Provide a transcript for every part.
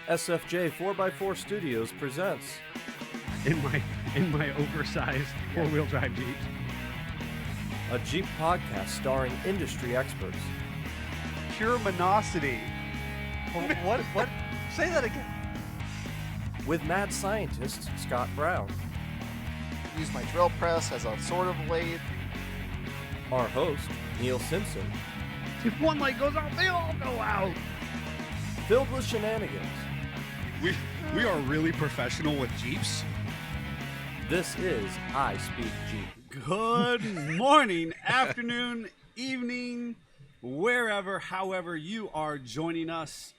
SFJ 4x4 Studios presents in my oversized four-wheel drive Jeep. a Jeep podcast starring industry experts. Pure monosity. What? Say that again. With mad scientist Scott Brown, Use my drill press as a sort of lathe. our host Neil Simpson, If one light goes out, they all go out. filled with shenanigans. We are really professional with Jeeps. This is I Speak Jeep. Good morning, afternoon, evening, wherever, however you are joining us.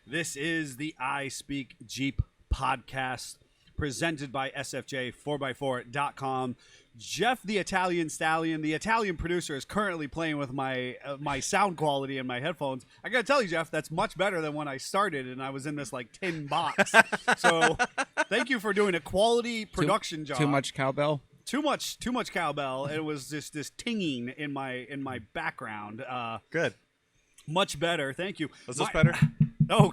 This is the I Speak Jeep podcast presented by SFJ4x4.com. Jeff, the Italian Stallion, the Italian producer, is currently playing with my sound quality in my headphones. I gotta tell you, Jeff, that's much better than when I started and I was in this like tin box. So thank you for doing a quality production job. Too much cowbell? Too much cowbell. It was just this tinging in my background. Good. Much better. Thank you. Was this better? Oh,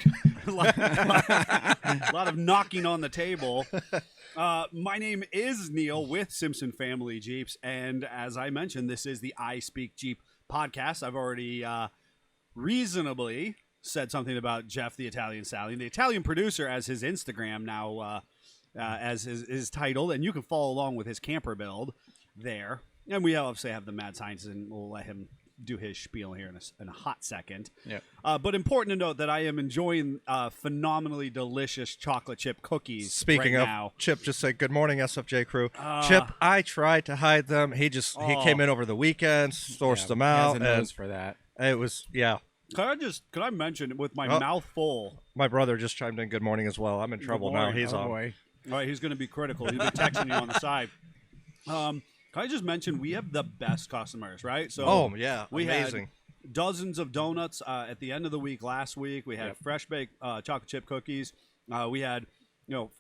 a lot of knocking on the table. My name is Neil with Simpson Family Jeeps, and as I mentioned, this is the I Speak Jeep podcast. I've already reasonably said something about Jeff, the Italian Stallion, the Italian producer, as his Instagram now as is titled, and you can follow along with his camper build there. And we obviously have the mad scientist, and we'll let him do his spiel here in a hot second. Yep. But important to note that I am enjoying phenomenally delicious chocolate chip cookies. Speaking right of, now. Chip just said, "Good morning, SFJ crew." Chip, I tried to hide them. He came in over the weekend, sourced them out, He has a and nose for that. it was Could I mention with my mouth full? My brother just chimed in. Good morning as well. I'm in trouble now. He's on. Boy. All right, he's going to be critical. He'll be texting you on the side. Can I just mention we have the best customers, right? So Oh yeah, we amazing. had dozens of donuts at the end of the week last week. We had fresh baked chocolate chip cookies. We had,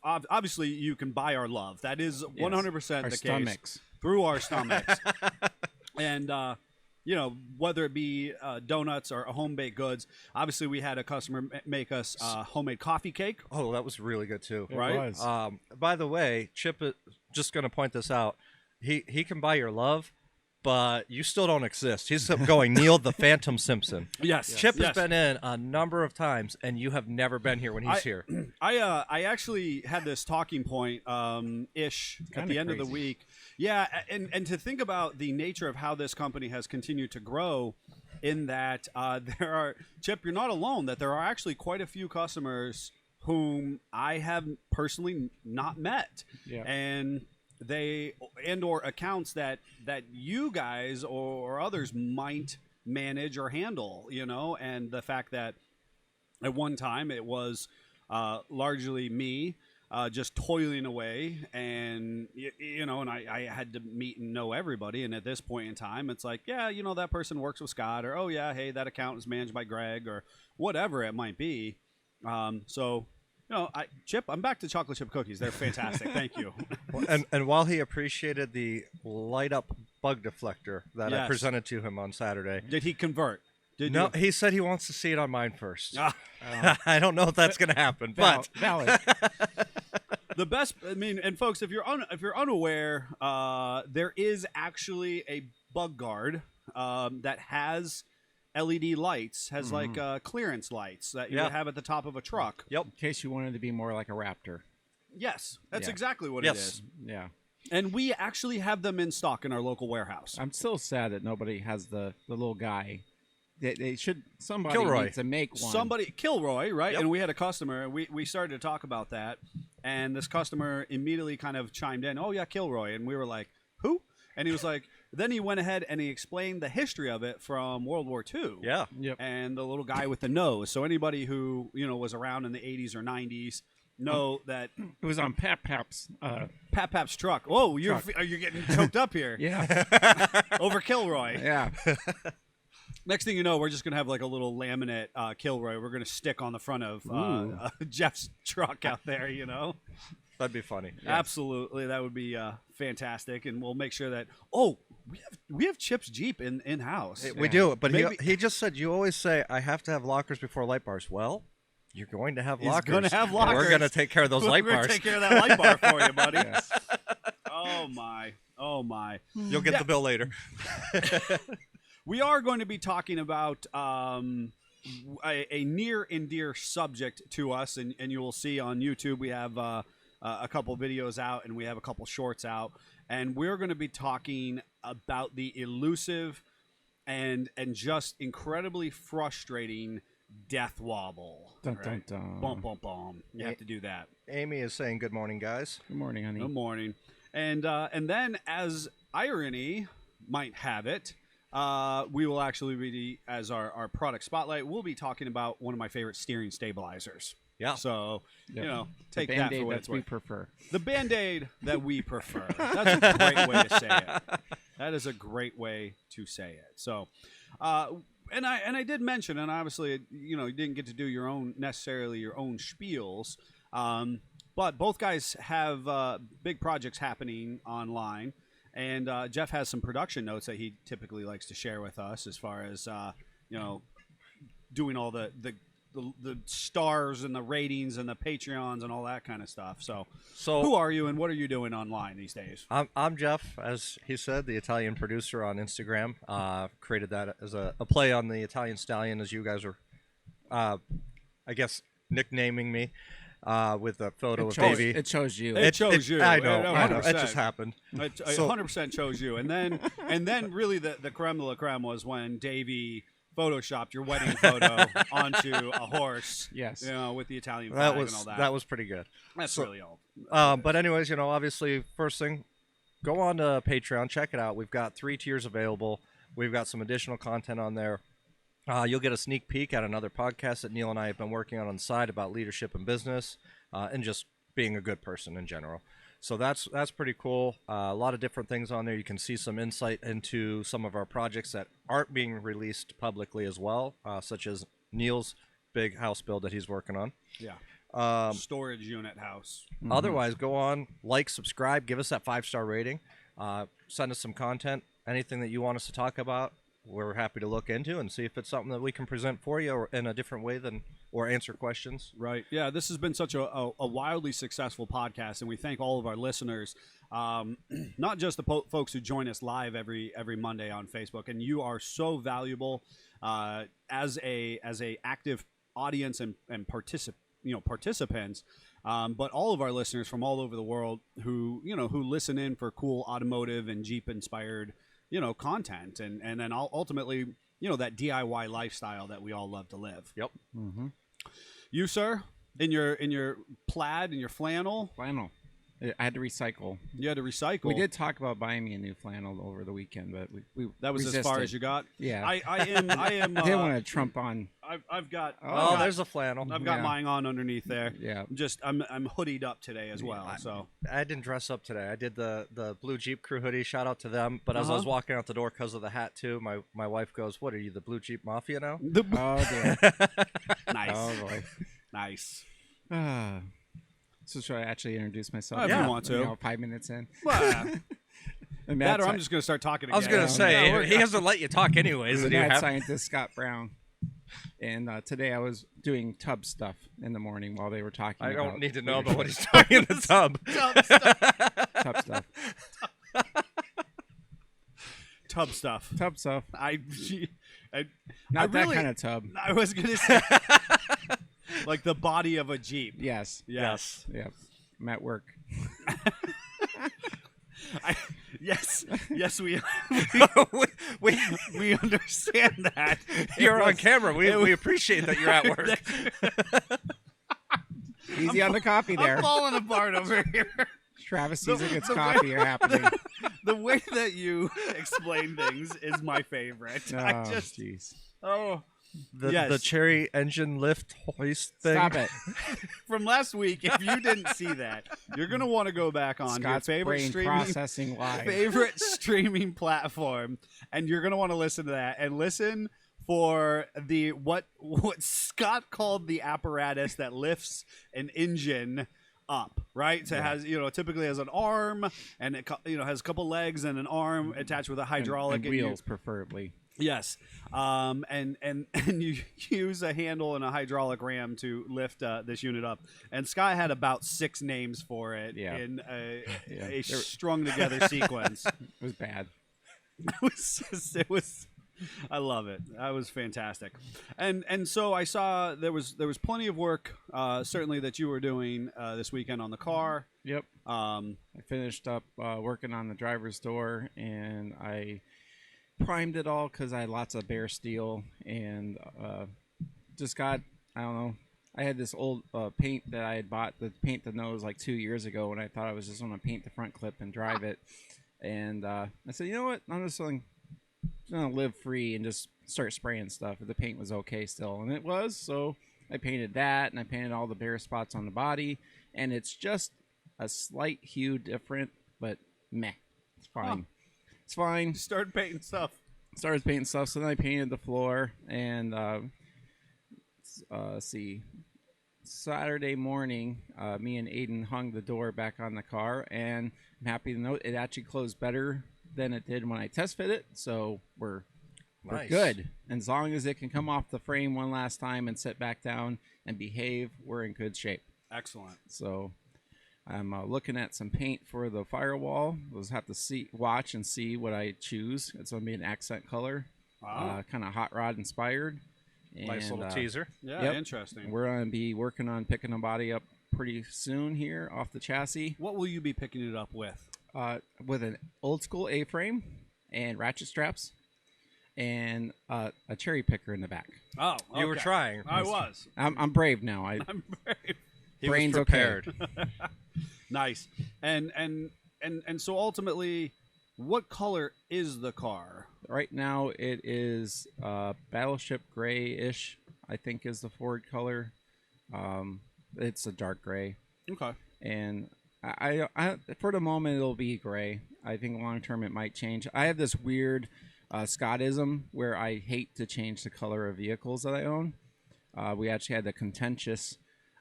obviously you can buy our love. That is 100% Our the stomachs. case through our stomachs. And whether it be donuts or home baked goods. Obviously, we had a customer make us homemade coffee cake. Oh, that was really good too. It Right? was. By the way, Chip, just going to point this out. He can buy your love, but you still don't exist. He's going Neil the Phantom Simpson. Yes, Chip yes. has been in a number of times, and you have never been here when he's here. I actually had this talking point ish at the end of the crazy. week. Yeah, and to think about the nature of how this company has continued to grow, in that there are, Chip, you're not alone. That there are actually quite a few customers whom I have personally not met, Yeah. and or accounts that you guys or others might manage or handle, and the fact that at one time it was largely me just toiling away, and and I had to meet and know everybody, and at this point in time it's like, that person works with Scott, or hey, that account is managed by Greg, or whatever it might be. Chip, I'm back to chocolate chip cookies. They're fantastic. Thank you. And while he appreciated the light up bug deflector that I Yes. presented to him on Saturday, Did he convert? no, he said he wants to see it on mine first. Ah. I don't know if that's going to happen, but Valid. The best, and folks, if you're unaware, there is actually a bug guard that has LED lights, has like clearance lights that you would have at the top of a truck. Yep. In case you wanted to be more like a raptor. Yes, that's Yeah. exactly what Yes. it is. Yeah. And we actually have them in stock in our local warehouse. I'm still sad that nobody has the little guy. They should. Somebody Kilroy. needs to make one. Somebody, Kilroy, right? Yep. And we had a customer, and we started to talk about that, and this customer immediately kind of chimed in, "Oh yeah, Kilroy," and we were like, "Who?" And he was like, then he went ahead and he explained the history of it from World War II. yeah. Yep. And the little guy with the nose. So anybody who was around in the 80s or 90s know that It was on Pap's. Pap's truck. Oh, you're Truck. you're getting choked up here Yeah. over Kilroy. Yeah. Next thing you know, we're just gonna have like a little laminate Kilroy. We're gonna stick on the front of Jeff's truck out there. That'd be funny. Absolutely, that would be fantastic, and we'll make sure that. Oh, we have Chip's Jeep in house. We do, but Maybe- he just said, you always say, I have to have lockers before light bars. Well, You're going to have He's lockers. gonna have And lockers. We're going to take care of those light We're gonna bars. take care of that light bar for you, buddy. Yes. Oh my. Oh my. You'll get the bill later. We are going to be talking about a near and dear subject to us, and you will see on YouTube we have a couple videos out and we have a couple shorts out, and we're going to be talking about the elusive and just incredibly frustrating death wobble. Dun, right? dun, dun. Bum, bum, bum. You have to do that. Amy is saying good morning, guys. Good morning, honey. Good morning. And then, as irony might have it, we will actually be, as our product spotlight, we'll be talking about one of my favorite steering stabilizers. Yeah. So, Yep. you know, The take that Band-Aid for what that it's we worth. prefer. The Band-Aid that we prefer. That's a great way to say it. That is a great way to say it. So, and I did mention, and obviously, you know, you didn't get to do your own spiels, but both guys have big projects happening online, and Jeff has some production notes that he typically likes to share with us as far as you know, doing all the stars and the ratings and the Patreons and all that kind of stuff. So who are you and what are you doing online these days? I'm Jeff, as he said, the Italian producer on Instagram. Created that as a play on the Italian Stallion, as you guys are, I guess, nicknaming me with a photo of Davey. It chose you. It chose you. I know. 100%. It just happened. It So- 100% chose you. And then really the creme de la creme was when Davey photoshopped your wedding photo onto a horse. Yes. You know, with the Italian flag and all that. That was pretty good. That's so- really all. But anyways, you know, obviously, first thing, go on to Patreon, check it out. We've got 3 tiers available. We've got some additional content on there. You'll get a sneak peek at another podcast that Neil and I have been working on the side about leadership and business, and just being a good person in general. So that's pretty cool. A lot of different things on there. You can see some insight into some of our projects that aren't being released publicly as well, such as Neil's big house build that he's working on. Yeah. Storage unit house. Otherwise, go on, like, subscribe, give us that 5-star rating, send us some content, anything that you want us to talk about. We're happy to look into and see if it's something that we can present for you or in a different way or answer questions. Right. Yeah, this has been such a wildly successful podcast, and we thank all of our listeners, not just the folks who join us live every Monday on Facebook. And you are so valuable as a active audience and participants. But all of our listeners from all over the world who listen in for cool automotive and Jeep inspired content, and then ultimately that DIY lifestyle that we all love to live. Yep. Mm-hmm. You, sir, in your plaid and your flannel, I had to recycle. you had to recycle. We did talk about buying me a new flannel over the weekend, but we That was resisted. as far as you got. Yeah. I am. I didn't want to trump on. I've got. Oh, there's a flannel. I've got Yeah. mine on underneath there. Yeah. I'm hoodied up today as well. So I didn't dress up today. I did the Blue Jeep Crew hoodie. Shout out to them. But as I was walking out the door because of the hat too, my wife goes, "What are you, the Blue Jeep Mafia now?" Oh dear. nice, Oh boy. nice. So should I actually introduce myself? If you want to. 5 minutes in. Well, And that or Matt I'm just gonna start talking again. I was gonna say Yeah, he hasn't let you talk anyways. and you mad have- scientist Scott Brown. And today I was doing tub stuff in the morning while they were talking. I don't about need to know about what he's doing in the tub. tub stuff. Tub stuff. Tub stuff. I Not that really- kind of tub. I was gonna say like the body of a Jeep. Yes. Yes. Yep. I'm at work. Yes, we we, we understand that. you're on camera. We appreciate that you're at work. Easy on the coffee there. I'm falling apart over here. Travis The- sees it gets the coffee are happening. The way that you explain things is my favorite. Oh, I just jeez. The Yes. cherry engine lift hoist thing. Stop it. from last week. If you didn't see that, you're gonna want to go back on Scott's your favorite brain streaming processing live. favorite streaming platform, and you're gonna want to listen to that and listen for the what Scott called the apparatus that lifts an engine up, right? So it has, typically has an arm and it has a couple legs and an arm attached with a hydraulic and wheels preferably. Yes, and you use a handle and a hydraulic ram to lift this unit up. And Sky had about 6 names for it Yeah. in Yeah. a strung together sequence. It was bad. It was. I love it. That was fantastic. And so I saw there was plenty of work, certainly that you were doing this weekend on the car. Yep. I finished up working on the driver's door, and I primed it all because I had lots of bare steel, and just got, I don't know, I had this old paint that I had bought to paint the nose like 2 years ago, and I thought I was just going to paint the front clip and drive it. And I said, you know what, I'm just going to live free and just start spraying stuff. The paint was okay still, and it was. So I painted that, and I painted all the bare spots on the body, and it's just a slight hue different, but meh, it's fine. It's fine. Started painting stuff. Started painting stuff, so then I painted the floor, and let's see, Saturday morning, me and Aiden hung the door back on the car, and I'm happy to note it actually closed better than it did when I test fit it, so we're Nice. good. And as long as it can come off the frame one last time and sit back down and behave, we're in good shape. Excellent. So I'm looking at some paint for the firewall. We'll have to watch and see what I choose. It's going to be an accent color, Wow. kind of hot rod inspired. Nice And, little teaser. Yeah, Yep. interesting. We're going to be working on picking the body up pretty soon here off the chassis What will you be picking it up with? with an old school A-frame and ratchet straps and a cherry picker in the back. Oh, You were okay. trying. I was. I'm brave now. I'm brave. He brain's was okay. prepared. Nice. And so ultimately, what color is the car? Right now it is Battleship Gray-ish, I think is the Ford color. It's a dark gray. Okay. And I for the moment it'll be gray. I think long term it might change. I have this weird Scottism where I hate to change the color of vehicles that I own. We actually had a contentious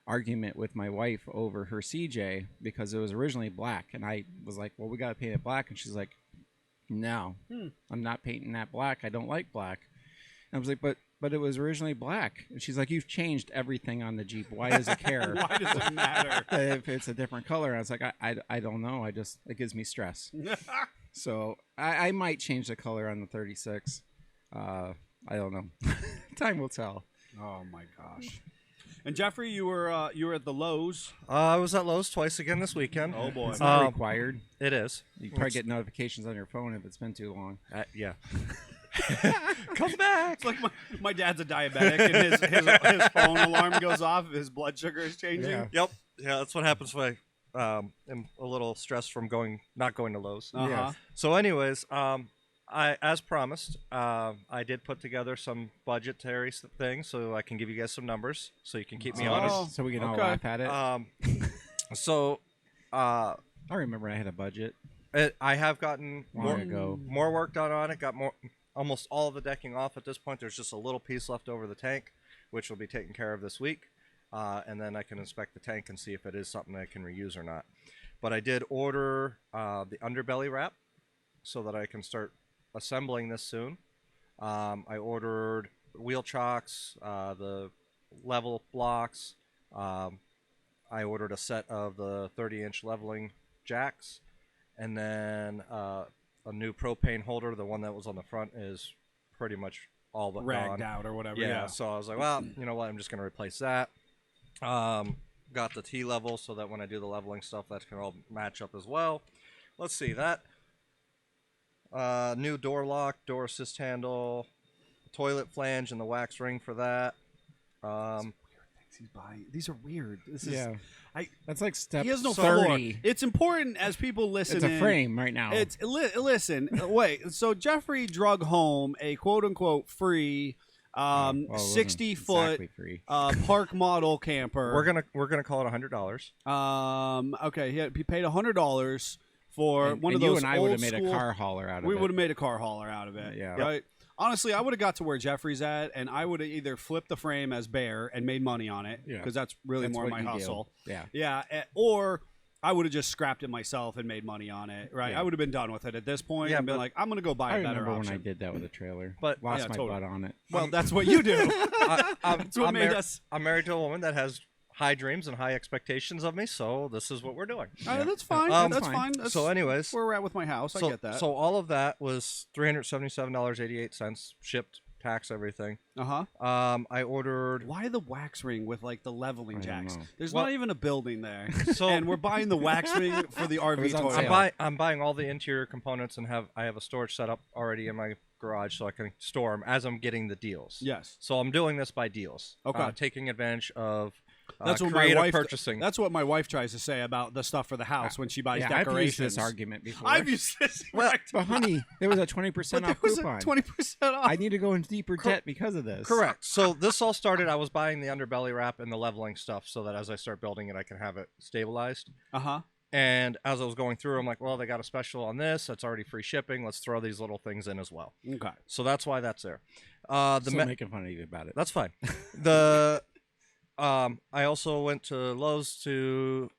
argument with my wife over her CJ because it was originally black, and I was like, well, we got to paint it black, and she's like, no, I'm not painting that black. I don't like black. And I was like, but it was originally black. And she's like, you've changed everything on the Jeep. Why does it care Why does it matter? if it's a different color? And I was like, I don't know. It gives me stress. So I might change the color on the 36. I don't know. Time will tell. Oh my gosh. And Jeffrey, you were at the Lowe's. I was at Lowe's twice again this weekend. Oh boy. It's not Um, required. It is. You probably get notifications on your phone if it's been too long. Yeah. Come back. It's like my dad's a diabetic, and his phone alarm goes off if his blood sugar is changing. Yeah. Yep. Yeah, that's what happens when I am a little stressed from not going to Lowe's. Uh-huh. Yeah. So, anyways, as promised, I did put together some budgetary things so I can give you guys some numbers so you can keep me Oh. honest. So we can all Okay. laugh at it. So, I remember I had a budget. I have gotten Long ago. more work done on it. Got almost all of the decking off at this point. There's just a little piece left over the tank, which will be taken care of this week. And then I can inspect the tank and see if it is something I can reuse or not. But I did order the underbelly wrap so that I can start assembling this soon. I ordered wheel chocks, the level blocks. I ordered a set of the 30-inch leveling jacks, and then a new propane holder. The one that was on the front is pretty much all but Ragged gone. out or whatever. Yeah, Yeah. so I was like, well, you know what? I'm just going to replace that. Got the T-level so that when I do the leveling stuff, that can all match up as well. Let's see, that. New door lock, door assist handle, toilet flange, and the wax ring for that. He's buying. These are weird. This is. Yeah. I. That's like step He has no 30. floor. It's important as people listen. It's a in, frame right now. It's listen. Wait. So Jeffrey drug home a quote unquote free, Well, it wasn't 60-foot exactly free. park model camper. We're gonna call it $100. Okay. He paid $100 for And- one of and those. you and I would have old made a school- car hauler out of We it. would have made a car hauler out of it. Yeah. Right. Honestly, I would have got to where Jeffrey's at, and I would have either flipped the frame as bare and made money on it, Yeah. because that's really That's more what my you do. hustle. Yeah. Yeah, or I would have just scrapped it myself and made money on it, right? Yeah. I would have been done with it at this point Yeah, and been but- like, I'm going to go buy I a better remember when option. I did that with a trailer, But- lost Yeah, my totally. butt on it. Well, that's what you do. I'm That's what made us. I'm married to a woman that has high dreams and high expectations of me, so this is what we're doing. That's fine. Um, that's fine. fine. That's So anyways, where we're at with my house. I get that. So all of that was $377.88 shipped, tax, everything. Uh-huh. I ordered. Why the wax ring with like the leveling I don't jacks? know. There's Well- not even a building there. So And we're buying the wax ring for the RV was on toilet. sale. I'm buying all the interior components and I have a storage set up already in my garage so I can store them as I'm getting the deals. Yes. So I'm doing this by deals. Okay. Taking advantage of That's what my creative wife. purchasing. That's what my wife tries to say about the stuff for the house when she buys Yeah, I've used decorations. this argument before. I've used this. Well, right. But honey, there was a But 20% there off was coupon. a 20% off. I need to go into deeper debt because of this. Correct. So this all started. I was buying the underbelly wrap and the leveling stuff so that as I start building it, I can have it stabilized. Uh-huh. And as I was going through, I'm like, well, they got a special on this. That's already free shipping. Let's throw these little things in as well. Okay. So that's why that's there. Still making fun of you about it. That's fine. The I also went to Lowe's to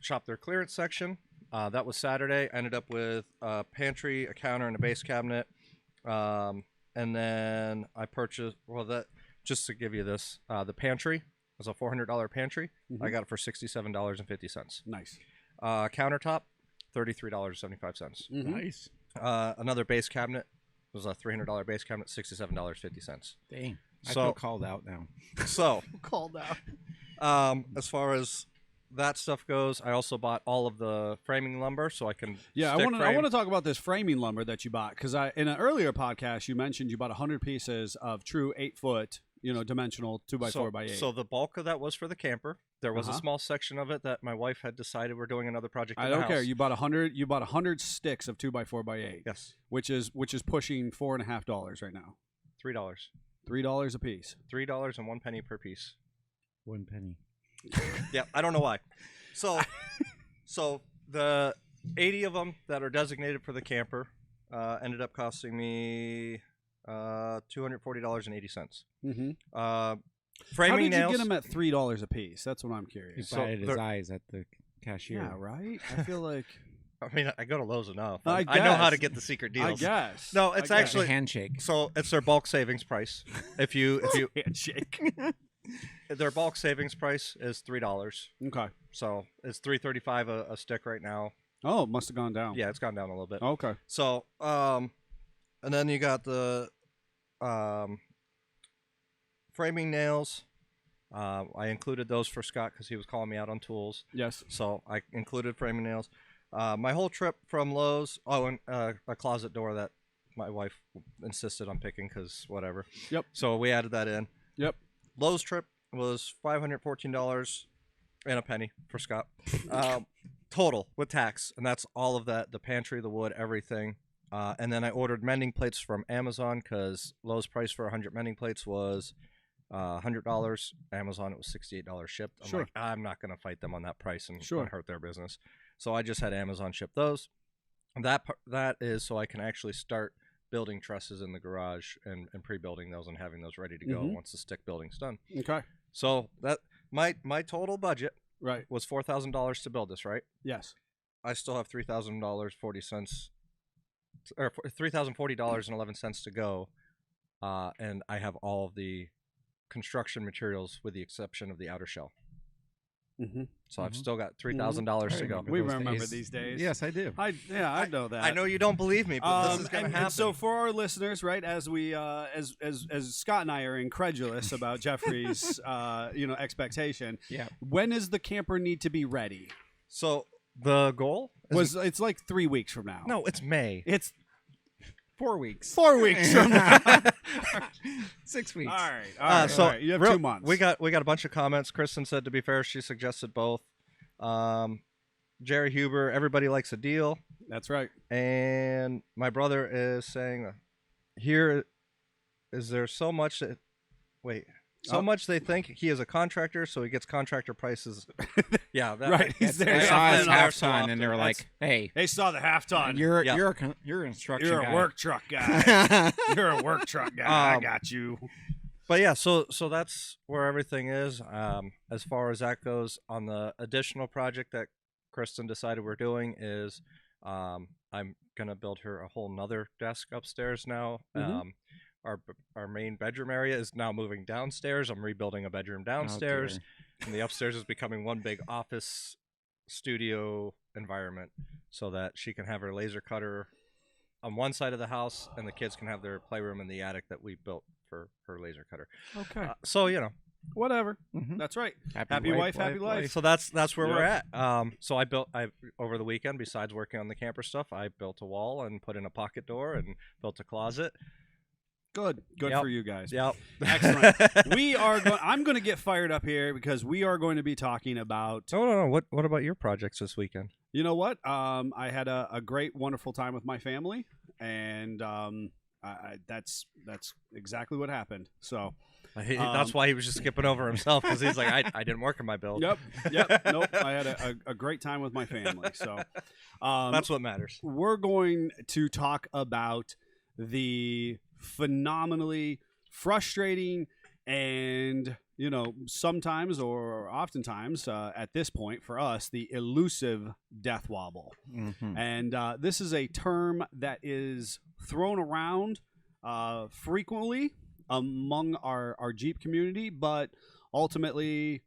shop their clearance section. That was Saturday. I ended up with a pantry, a counter, and a base cabinet. And then I purchased, just to give you this, the pantry was a $400 pantry. I got it for $67.50. Nice. Countertop, $33.75. Nice. Another base cabinet was a $300 base cabinet, $67.50. Dang. I So- feel called out now. So, Called out. as far as that stuff goes, I also bought all of the framing lumber so I can. Yeah, I stick want to. I frame. want to talk about this framing lumber that you bought because in an earlier podcast you mentioned you bought 100 pieces of true 8-foot, dimensional 2x4x8. So the bulk of that was for the camper. There was Uh-huh. a small section of it that my wife had decided we're doing another project. I in the don't care. house. You bought 100. You bought 100 sticks of 2x4x8. Yes, Which is pushing $4.50 right now. $3. $3 a piece. $3.01 per piece. 1 penny. Yeah, I don't know why. So, so the 80 of them that are designated for the camper ended up costing me $240.80. Mm-hmm. Framing How did nails. you get them at $3 a piece? That's what I'm He curious. batted his they're- eyes at the cashier. Yeah, right. I feel like I mean, I go to Lowe's enough. I I know how to guess. get the secret I deals. guess. No, it's I guess. actually- The handshake. So it's their bulk savings price. If you handshake. their bulk savings price is $3. Okay. So it's $3.35 a stick right now. Oh, it must have gone down. Yeah, it's gone down a little bit. Okay. So and then you got the framing nails. I included those for Scott because he was calling me out on tools. Yes. So I included framing nails. My whole trip from Lowe's. Oh, and a closet door that my wife insisted on picking because whatever. Yep. So we added that in. Yep. Lowe's trip was $514 and a penny for Scott. Total with tax, and that's all of that. The pantry, the wood, everything. And then I ordered mending plates from Amazon because Lowe's price for 100 mending plates was $100. Amazon, it was $68 shipped. I'm Sure. like, I'm not going to fight them on that price and Sure. hurt their business. So I just had Amazon ship those. That is so I can actually start building trusses in the garage and pre-building those and having those ready to go Mhm. once the stick building's done. Okay. So that my total budget Right. was $4,000 to build this, right? Yes. I still have $3,040 or $3,040.11 to go, and I have all of the construction materials with the exception of the outer shell. Mm-hmm. So I've Mhm. still got $3,000 to go. Remember We those remember days. these days. Yes, I do. I know that. I know you don't believe me, but this is going to happen. And so for our listeners, right, as we as Scott and I are incredulous about Jeffrey's expectation. Yeah. When does the camper need to be ready? So the goal is It's like 3 weeks from now. no, it's May. It's 4 weeks. 4 weeks from now. 6 weeks. All right. All right. So all right. You have real- 2 months. We got a bunch of comments. Kristen said, to be fair, she suggested both. Jerry Huber, everybody likes a deal. That's right. And my brother is saying, here is there so much that Oh. much they think he is a contractor, so he gets contractor prices. Yeah, that, Right. He's I there. saw his That's- half ton, and they were like, "Hey, They saw the half ton. you're Yeah. you're an instruction You're guy. a work truck guy. You're a work truck guy. I Um, got you. But yeah, so that's where everything is. As far as that goes, on the additional project that Kristen decided we're doing is I'm going to build her a whole nother desk upstairs now. Mhm. Our main bedroom area is now moving downstairs. I'm rebuilding a bedroom downstairs. And the upstairs is becoming one big office studio environment so that she can have her laser cutter on one side of the house and the kids can have their playroom in the attic that we built for her laser cutter. Okay. So, you know, Whatever. Mhm. That's right. Happy wife, happy life. so that's where we're Yep. at. So I over the weekend, besides working on the camper stuff, I built a wall and put in a pocket door and built a closet. Good Yep. for you guys. Yep. Excellent. I'm going to get fired up here because we are going to be talking about. No. What about your projects this weekend? You know what? I had a great, wonderful time with my family, and that's exactly what happened. So. That's why he was just skipping over himself because he's like, I didn't work in my build. Yep. Nope. I had a great time with my family. So. That's what matters. We're going to talk about the phenomenally frustrating and, sometimes or oftentimes at this point for us, the elusive death wobble. Mhm. And this is a term that is thrown around frequently among our Jeep community, but ultimately,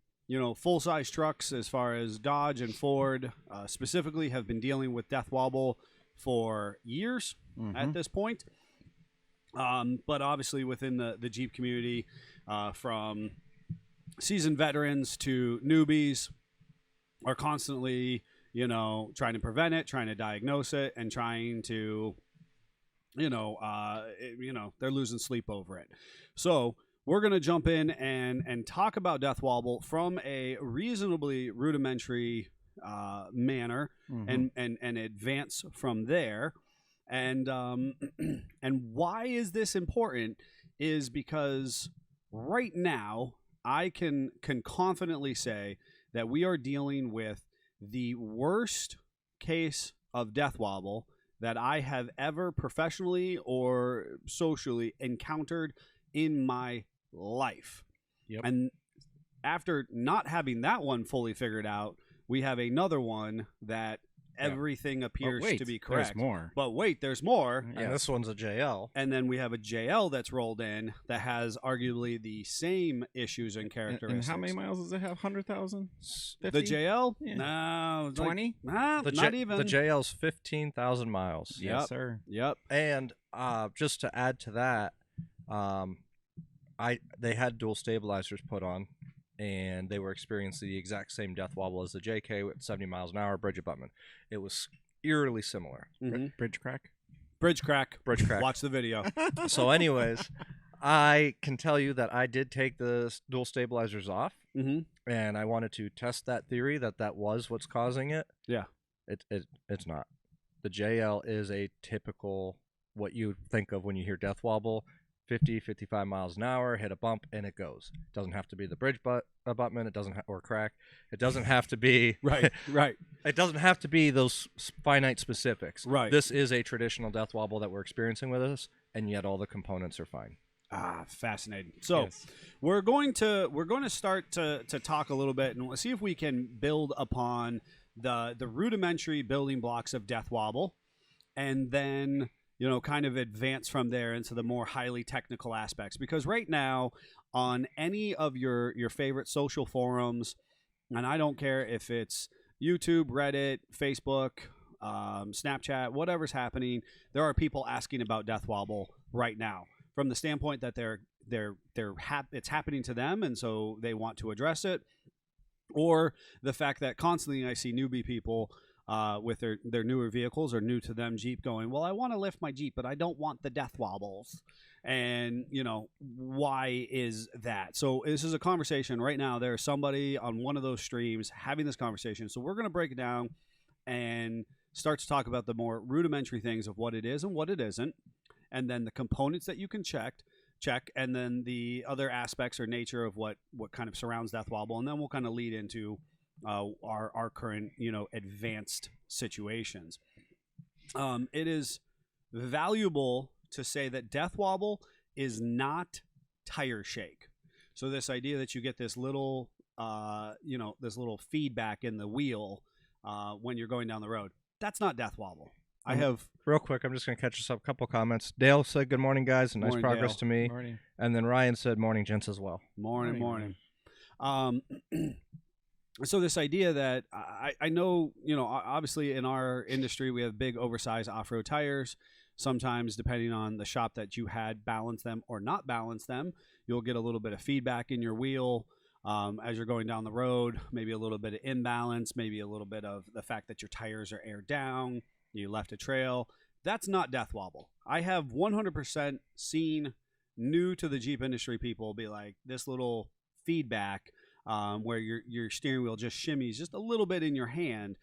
full-size trucks as far as Dodge and Ford specifically have been dealing with death wobble for years at this point. But obviously within the Jeep community, from seasoned veterans to newbies are constantly, trying to prevent it, trying to diagnose it, and trying to, they're losing sleep over it. So we're going to jump in and talk about death wobble from a reasonably rudimentary manner and advance from there. And and why is this important is because right now I can confidently say that we are dealing with the worst case of death wobble that I have ever professionally or socially encountered in my life. Yep. And after not having that one fully figured out, we have another one that everything appears to be correct. There's more. But wait, there's more. And this one's a JL. And then we have a JL that's rolled in that has arguably the same issues and And characteristics. how many miles does it have? 100,000? The JL? Yeah. No. 20? Not even. The JL's 15,000 miles. Yes, Yep. sir. Yep. And just to add to that, they had dual stabilizers put on, and they were experiencing the exact same death wobble as the JK with 70 miles an hour bridge abutment. It was eerily similar. Mhm. Bridge crack? Bridge crack. Bridge crack. Watch the video. So, anyways, I can tell you that I did take the dual stabilizers off, Mm-hmm. and I wanted to test that theory that was what's causing it. Yeah. It's not. The JL is a typical what you think of when you hear death wobble. 50, 55 miles an hour, hit a bump, and it goes. It doesn't have to be the bridge abutment. It doesn't or crack. It doesn't have to be Right. It doesn't have to be those finite specifics. Right. This is a traditional death wobble that we're experiencing with us, and yet all the components are fine. Fascinating. So Yes. we're going to start to talk a little bit and we'll see if we can build upon the rudimentary building blocks of death wobble, and then kind of advance from there into the more highly technical aspects. Because right now, on any of your favorite social forums, and I don't care if it's YouTube, Reddit, Facebook, Snapchat, whatever's happening, there are people asking about death wobble right now from the standpoint that it's happening to them, and so they want to address it, or the fact that constantly I see newbie people with their newer vehicles or new to them Jeep going, well, I want to lift my Jeep, but I don't want the death wobbles. And, why is that? So this is a conversation right now. There's somebody on one of those streams having this conversation. So we're going to break it down and start to talk about the more rudimentary things of what it is and what it isn't, and then the components that you can check, and then the other aspects or nature of what kind of surrounds death wobble, and then we'll kind of lead into our current advanced situations. It is valuable to say that death wobble is not tire shake. So this idea that you get this little this little feedback in the wheel when you're going down the road. That's not death wobble. I have Real quick, I'm just going to catch us up. A couple comments. Dale said, "Good morning, guys, and nice Morning, progress Dale. to me." Morning. And then Ryan said, "Morning, gents," as well. morning. So this idea that I know, obviously in our industry we have big oversized off-road tires. Sometimes, depending on the shop that you had balance them or not balance them, you'll get a little bit of feedback in your wheel as you're going down the road, maybe a little bit of imbalance, maybe a little bit of the fact that your tires are aired down, you left a trail. That's not death wobble. I have 100% seen new to the Jeep industry people be like, this little feedback where your steering wheel just shimmies just a little bit in your hand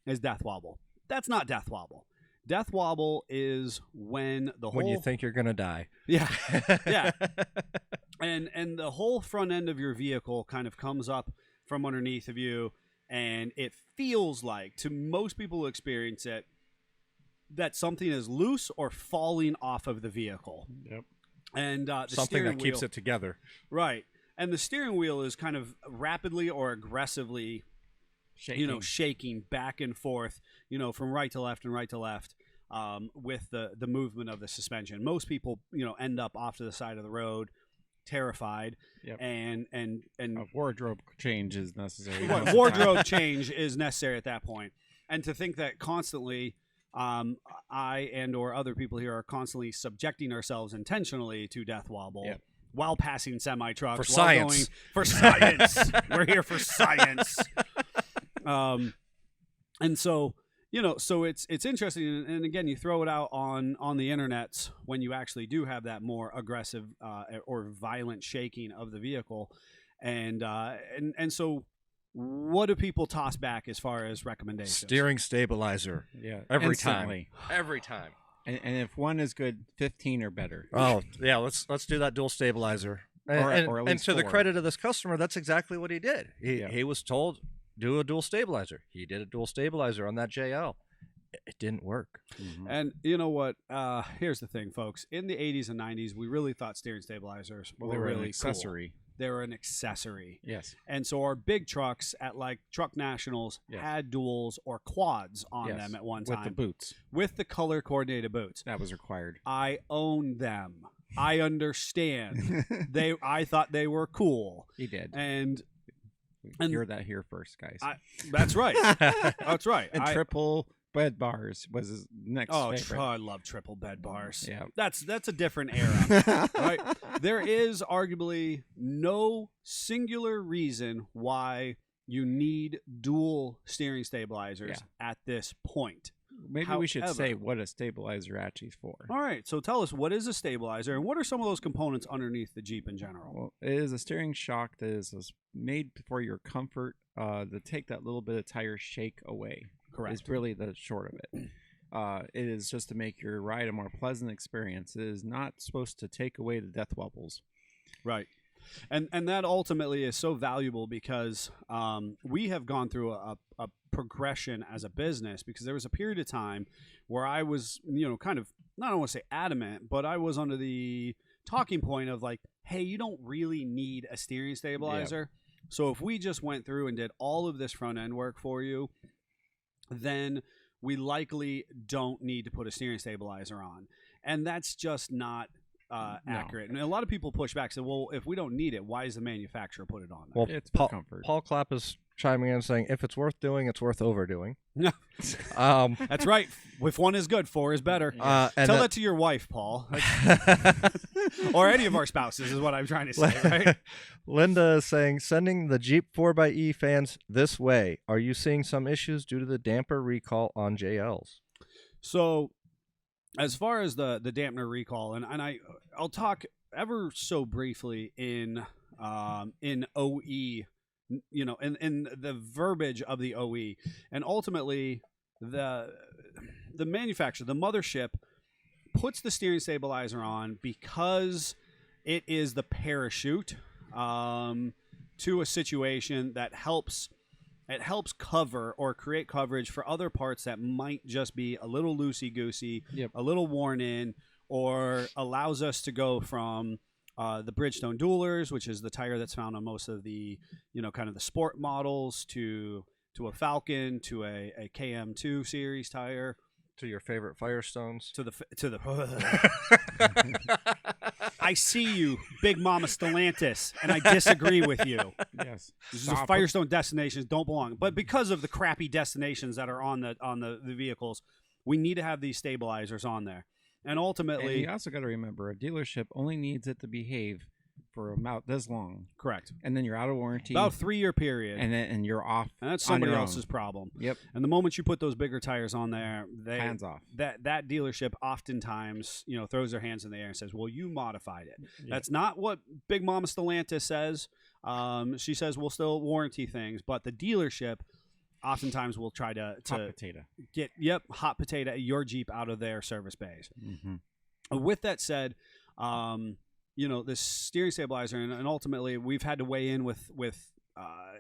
is death wobble. That's not death wobble. Death wobble is when you think you're going to die. Yeah. Yeah. And the whole front end of your vehicle kind of comes up from underneath of you, and it feels like, to most people who experience it, that something is loose or falling off of the vehicle. Yep. And the Something steering that keeps wheel, it together. right. And the steering wheel is kind of rapidly or aggressively, shaking back and forth, from right to left and right to left, with the movement of the suspension. Most people, end up off to the side of the road, terrified. Yep. And A wardrobe change is necessary. wardrobe change is necessary at that point. And to think that constantly, I and or other people here are constantly subjecting ourselves intentionally to death wobble. Yep. While passing semi trucks, For science. For science, we're here for science. And so so it's interesting, and again, you throw it out on the internets when you actually do have that more aggressive or violent shaking of the vehicle, and so what do people toss back as far as recommendations? Steering stabilizer. Yeah. Every Instantly. time. Every time. And if one is good, 15 or better. Oh, yeah, let's do that dual stabilizer. And, or at and least to the 4. credit of this customer, that's exactly what he did. Yeah. He was told, do a dual stabilizer. He did a dual stabilizer on that JL. It didn't work. Mhm. And you know what? Here's the thing, folks. In the 80s and 90s, we really thought steering stabilizers Well, were they were really an accessory. cool. They were an accessory. Yes. And so our big trucks at like Truck Nationals Yes. had duals or quads on Yes. them at one time. With the boots. With the color coordinated boots. That was required. I own them. I understand. I thought they were cool. He did. And Hear that here first, guys. that's right. That's right. And triple bed bars was his next favorite. I love triple bed bars. Yeah. That's a different era. Right? There is arguably no singular reason why you need dual steering stabilizers at this point. Maybe we should However- say what a stabilizer actually is for. All right, so tell us, what is a stabilizer, and what are some of those components underneath the Jeep in general? Well, it is a steering shock that is made for your comfort to take that little bit of tire shake away. Correct. Is really the short of it. It is just to make your ride a more pleasant experience. It is not supposed to take away the death wobbles. Right. And that ultimately is so valuable because we have gone through a progression as a business, because there was a period of time where I was, kind of, I don't want to say adamant, but I was under the talking point of like, hey, you don't really need a steering stabilizer. Yeah. So if we just went through and did all of this front end work for you, then we likely don't need to put a steering stabilizer on. And that's just not accurate. And a lot of people push back and say, well, if we don't need it, why does the manufacturer put it on there? Well, It's for comfort. Paul Clapp is chiming in saying, if it's worth doing, it's worth overdoing. That's right. If one is good, 4 is better. And Tell that to your wife, Paul. Or any of our spouses is what I'm trying to say, right? Linda is saying, sending the Jeep 4xe fans this way. Are you seeing some issues due to the damper recall on JLs? So, as far as the dampener recall, and I'll talk ever so briefly in OE, in the verbiage of the OE, and ultimately the manufacturer, the mothership, puts the steering stabilizer on because it is the parachute to a situation that helps cover or create coverage for other parts that might just be a little loosey-goosey, a little worn in, or allows us to go from the Bridgestone Duelers, which is the tire that's found on most of the, kind of the sport models, to to a Falcon to a KM2 series tire To your favorite Firestones. to the I see you, Big Mama Stellantis, and I disagree with you. Yes. This is Firestone destinations don't belong, but because of the crappy destinations that are on the vehicles, we need to have these stabilizers on there. And ultimately, And you also got to remember, a dealership only needs it to behave for about this long, correct, and then you're out of warranty. about a 3-year period, and you're off. and that's on somebody your else's own. problem. Yep. And the moment you put those bigger tires on there, Hands off. that dealership oftentimes, throws their hands in the air and says, "Well, you modified it." Yeah. That's not what Big Mama Stellantis says. She says we'll still warranty things, but the dealership oftentimes will try to Hot potato. get hot potato your Jeep out of their service bays. Mm-hmm. With that said, this steering stabilizer, and ultimately we've had to weigh in with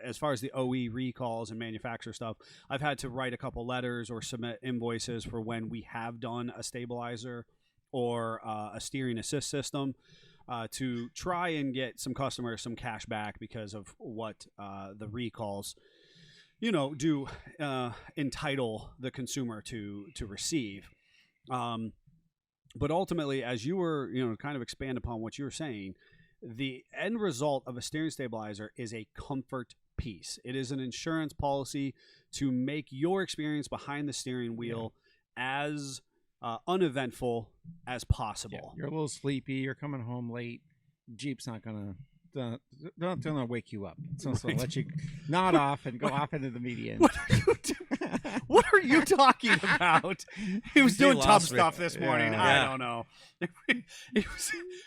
as far as the OE recalls and manufacturer stuff. I've had to write a couple letters or submit invoices for when we have done a stabilizer or a steering assist system to try and get some customers some cash back because of what the recalls do entitle the consumer to receive. But ultimately, as you were, kind of expand upon what you were saying, the end result of a steering stabilizer is a comfort piece. It is an insurance policy to make your experience behind the steering wheel as uneventful as possible. Yeah. You're a little sleepy. You're coming home late. Jeep's not gonna wake you up. So let you nod off and go off into the median. What are you talking about? He was doing tub lost me. stuff this morning. Yeah. I don't know.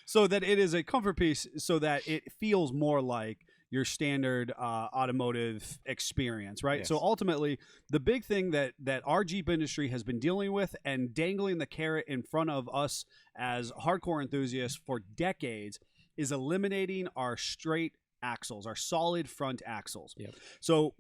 So that it is a comfort piece, so that it feels more like your standard automotive experience, right? Yes. So ultimately, the big thing that our Jeep industry has been dealing with and dangling the carrot in front of us as hardcore enthusiasts for decades is eliminating our straight axles, our solid front axles. Yep. So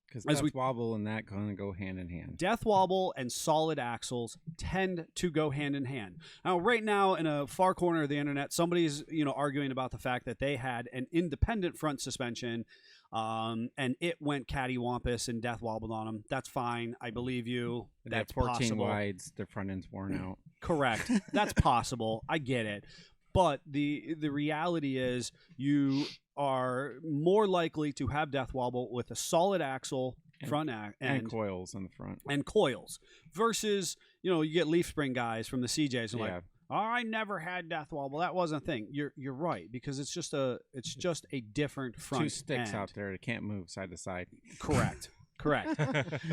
Because as we wobble and that kind of go hand in hand. death wobble and solid axles tend to go hand in hand. Now, right now, in a far corner of the internet, somebody's arguing about the fact that they had an independent front suspension, and it went cattywampus and death wobbled on them. That's fine. I believe you. That's 14 possible. wides, their front end's worn out. Correct. That's possible. I get it. But the reality is you are more likely to have death wobble with a solid axle front And coils in the front. and coils versus, you get leaf spring guys from the CJs and Yeah. like, oh, I never had death wobble. That wasn't a thing. You're right, because it's just a different front Two sticks end. out there that can't move side to side. Correct.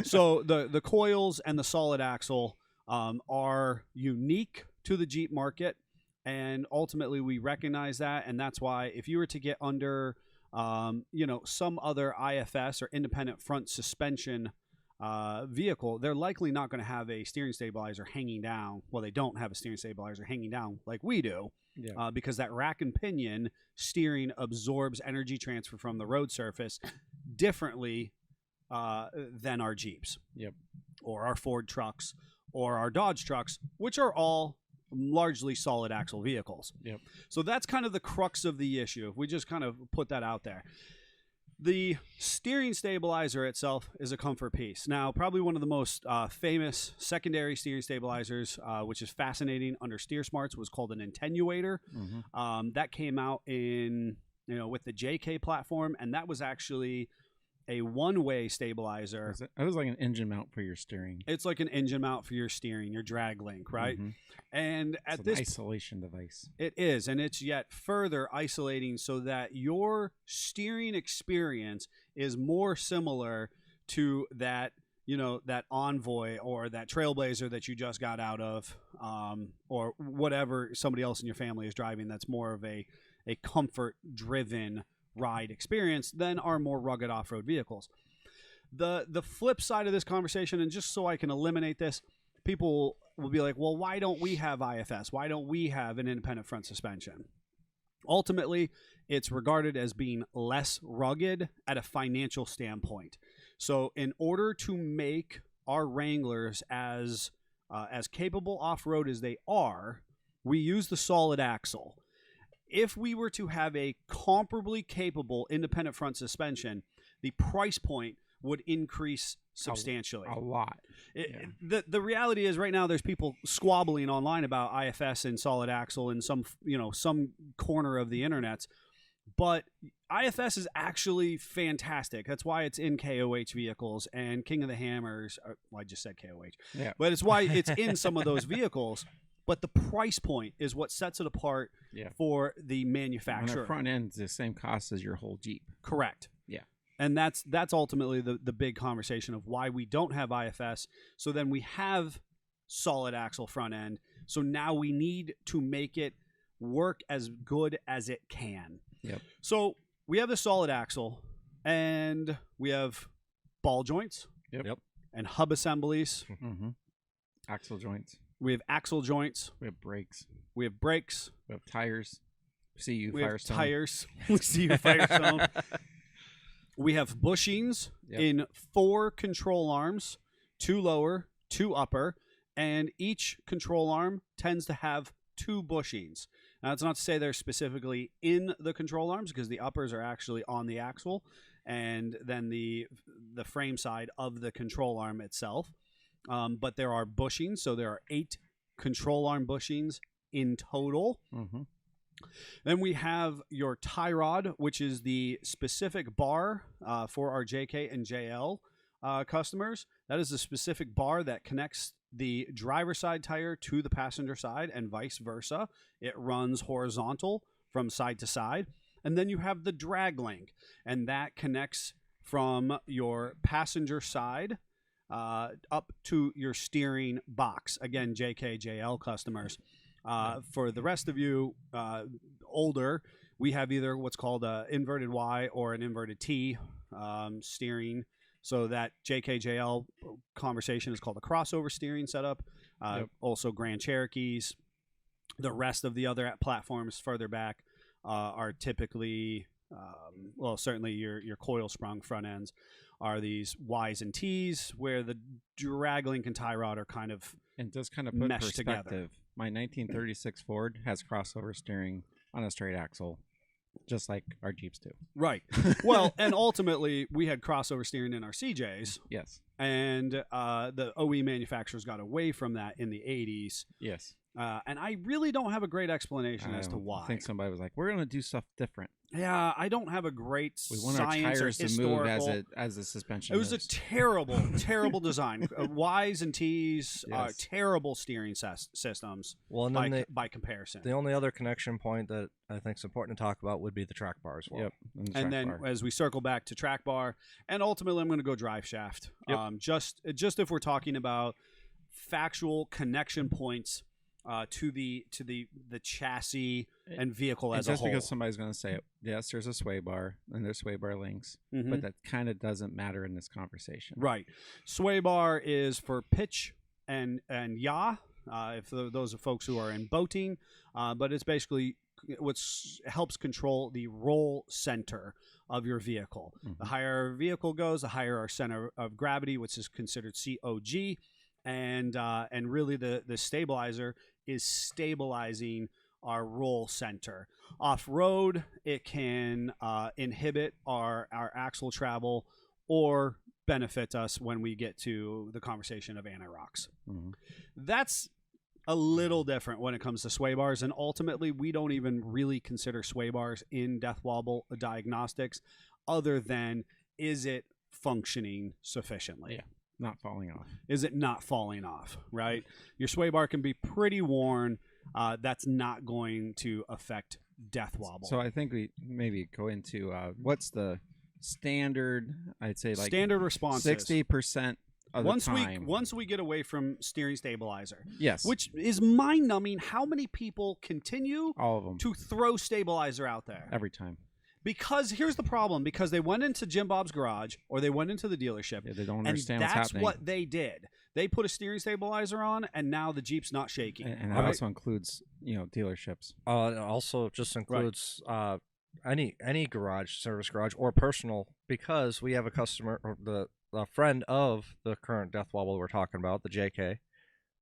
So the coils and the solid axle are unique to the Jeep market, and ultimately we recognize that, and that's why if you were to get under some other IFS or independent front suspension vehicle, they're likely not going to have a steering stabilizer hanging down. Well, they don't have a steering stabilizer hanging down like we do, because that rack and pinion steering absorbs energy transfer from the road surface differently than our Jeeps, or our Ford trucks, or our Dodge trucks, which are all largely solid axle vehicles. So that's kind of the crux of the issue, if we just kind of put that out there. The steering stabilizer itself is a comfort piece. Now, probably one of the most famous secondary steering stabilizers, which is fascinating under Steer Smarts, was called an attenuator. That came out in with the JK platform, and that was actually a one-way stabilizer. It was like an engine mount for your steering. It's like an engine mount for your steering, your drag link, right? And at It's this an isolation device. it is, and it's yet further isolating so that your steering experience is more similar to that, that Envoy or that Trailblazer that you just got out of, or whatever somebody else in your family is driving. That's more of a comfort-driven ride experience than our more rugged off-road vehicles. The flip side of this conversation, and just so I can eliminate this, people will be like, well, why don't we have IFS? Why don't we have an independent front suspension? Ultimately, it's regarded as being less rugged at a financial standpoint. So in order to make our Wranglers as capable off-road as they are, we use the solid axle. If we were to have a comparably capable independent front suspension, the price point would increase substantially. A lot. The reality is right now there's people squabbling online about IFS and solid axle in some corner of the internet, but IFS is actually fantastic. That's why it's in KOH vehicles and King of the Hammers. I just said KOH. Yeah. But it's why it's in some of those vehicles. But the price point is what sets it apart for the manufacturer. And the front end's the same cost as your whole Jeep. Correct. Yeah. And that's ultimately the big conversation of why we don't have IFS. So then we have solid axle front end. So now we need to make it work as good as it can. Yep. So we have the solid axle, and we have ball joints. Yep. And hub assemblies. Mm-hmm. Axle joints. We have axle joints. We have brakes. We have brakes. We have tires. See we Firestone. have tires. We see you Firestone. We have bushings in 4 control arms, 2 lower, 2 upper, and each control arm tends to have 2 bushings. Now, that's not to say they're specifically in the control arms, because the uppers are actually on the axle, and then the frame side of the control arm itself. But there are bushings, so there are 8 control arm bushings in total. Mm-hmm. Then we have your tie rod, which is the specific bar for our JK and JL customers. That is the specific bar that connects the driver side tire to the passenger side and vice versa. It runs horizontal from side to side. And then you have the drag link, and that connects from your passenger side up to your steering box. Again, JK, JL customers. For the rest of you older, we have either what's called an inverted Y or an inverted T steering. So that JK-JL conversation is called a crossover steering setup. Also Grand Cherokees. The rest of the other platforms further back are typically, certainly your coil sprung front ends are these Ys and Ts, where the drag link and tie rod are kind of and just kind of put meshed perspective. together. My 1936 Ford has crossover steering on a straight axle, just like our Jeeps do. Right. Well, and ultimately, we had crossover steering in our CJs. Yes. And the OE manufacturers got away from that in the 80s. Yes. And I really don't have a great explanation as to why. I think somebody was like, we're going to do stuff different. Yeah, I don't have a great We want science our tires or to move historical. as a suspension It was moves. a terrible, terrible design. Ys and Ts are Yes. terrible steering systems Well, and then by comparison. the only other connection point that I think is important to talk about would be the track bar as well. Yep. And, the And track then bar. as we circle back to track bar, and ultimately I'm going to go drive shaft. Yep. Just if we're talking about factual connection points to the chassis and vehicle And as a just whole. because somebody's going to say, yes, there's a sway bar and there's sway bar links, Mhm. but that kind of doesn't matter in this conversation. Right. Sway bar is for pitch and yaw, if those are folks who are in boating, but it's basically what helps control the roll center of your vehicle. Mhm. The higher our vehicle goes, the higher our center of gravity, which is considered COG, and really the stabilizer is stabilizing our roll center. Off-road, it can inhibit our axle travel or benefit us when we get to the conversation of anti-rocks. Mhm. That's a little different when it comes to sway bars, and ultimately we don't even really consider sway bars in death wobble diagnostics other than is it functioning sufficiently? Yeah. Not falling off. Is it not falling off, right? Your sway bar can be pretty worn. That's not going to affect death wobble. So I think we maybe go into what's the standard, I'd say like standard responses. 60% of the time. Once we get away from steering stabilizer, Yes. which is mind-numbing how many people continue all of them. to throw stabilizer out there. Every time. Because here's the problem, because they went into Jim Bob's garage or they went into the dealership, Yeah, they don't and understand what's that's happening. what they did. They put a steering stabilizer on, and now the Jeep's not shaking. And that right? also includes, dealerships. It also just includes any garage, service garage, or personal, because we have a customer, or a friend of the current death wobble we're talking about, the JK.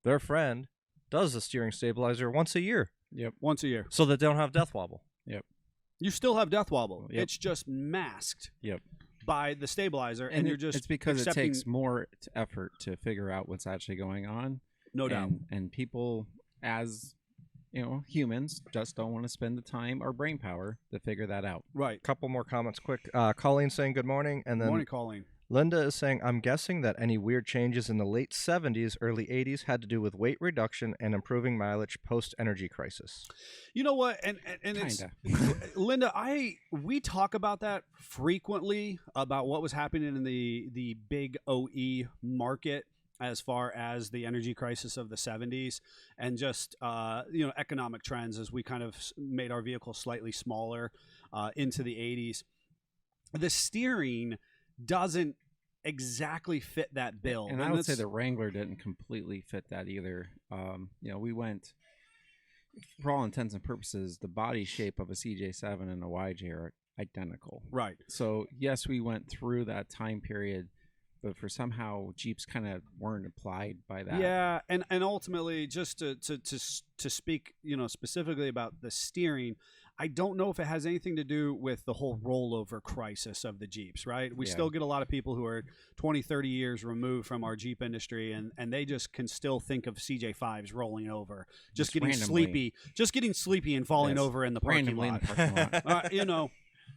Their friend does the steering stabilizer once a year, Yep. Once a year. so that they don't have death wobble. You still have death wobble. Yep. It's just masked Yep. by the stabilizer, and you're just it's because accepting, it takes more effort to figure out what's actually going on. no doubt. And people, as humans, just don't want to spend the time or brain power to figure that out. Right. Couple more comments quick. Colleen saying good morning, and then Morning, Colleen. Linda is saying, I'm guessing that any weird changes in the late 70s, early 80s had to do with weight reduction and improving mileage post-energy crisis. You know what? And it's Linda, we talk about that frequently about what was happening in the big OE market as far as the energy crisis of the 70s and just economic trends as we kind of made our vehicles slightly smaller into the 80s. The steering doesn't exactly fit that bill. And I would say the Wrangler didn't completely fit that either. We went, for all intents and purposes, the body shape of a CJ7 and a YJ are identical. Right. So, yes, we went through that time period, but for somehow Jeeps kind of weren't applied by that. Yeah, and ultimately, just to speak, specifically about the steering, I don't know if it has anything to do with the whole rollover crisis of the Jeeps, right? We still get a lot of people who are 20, 30 years removed from our Jeep industry, and they just can still think of CJ5s rolling over, just getting sleepy and falling over in the parking lot. In the parking lot.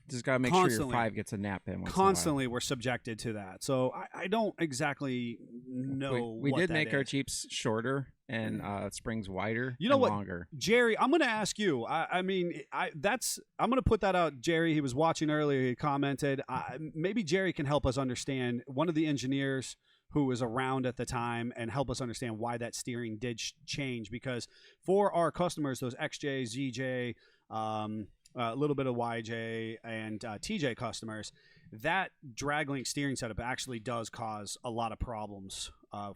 Just got to make sure your 5 gets a nap in. Constantly, we're subjected to that. So I don't exactly know. We what did that make is. our Jeeps shorter and springs wider. You know and what, longer. Jerry? I'm going to ask you. I'm going to put that out. Jerry, he was watching earlier. He commented. Maybe Jerry can help us understand. One of the engineers who was around at the time and help us understand why that steering did change. Because for our customers, those XJ, ZJ. A little bit of YJ and TJ customers, that drag link steering setup actually does cause a lot of problems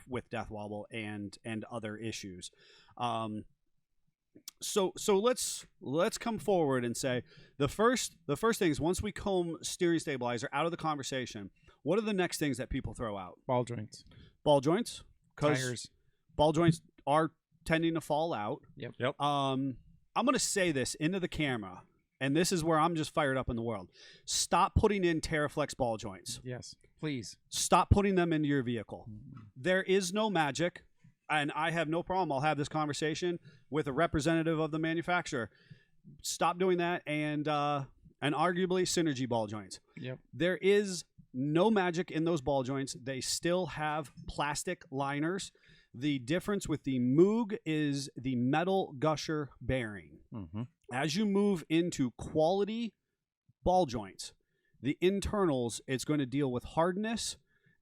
with Death Wobble and other issues. So let's come forward and say the first things, once we comb steering stabilizer out of the conversation, what are the next things that people throw out? Ball joints. Ball joints, tires. Ball joints are tending to fall out. Yep. I'm going to say this into the camera. And this is where I'm just fired up in the world. Stop putting in Terraflex ball joints. Yes, please. Stop putting them into your vehicle. There is no magic, and I have no problem. I'll have this conversation with a representative of the manufacturer. Stop doing that, and arguably Synergy ball joints. Yep. There is no magic in those ball joints. They still have plastic liners. The difference with the Moog is the metal gusher bearing. Mm-hmm. As you move into quality ball joints, the internals, it's going to deal with hardness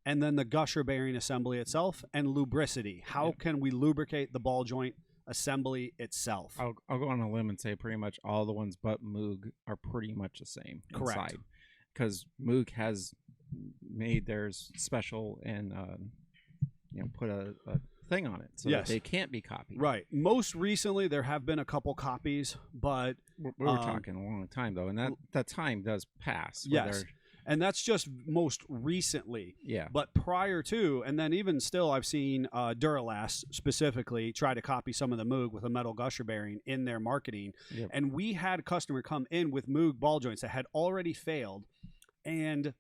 and then the gusher bearing assembly itself and lubricity. How can we lubricate the ball joint assembly itself? I'll go on a limb and say pretty much all the ones but Moog are pretty much the same. Correct. Because Moog has made theirs special and put a thing on it so that they can't be copied. Right. Most recently, there have been a couple copies, but we were talking a long time though, and that time does pass. Yes. And that's just most recently. Yeah. But prior to, and then even still, I've seen Duralast specifically try to copy some of the Moog with a metal gusher bearing in their marketing. Yep. And we had a customer come in with Moog ball joints that had already failed, and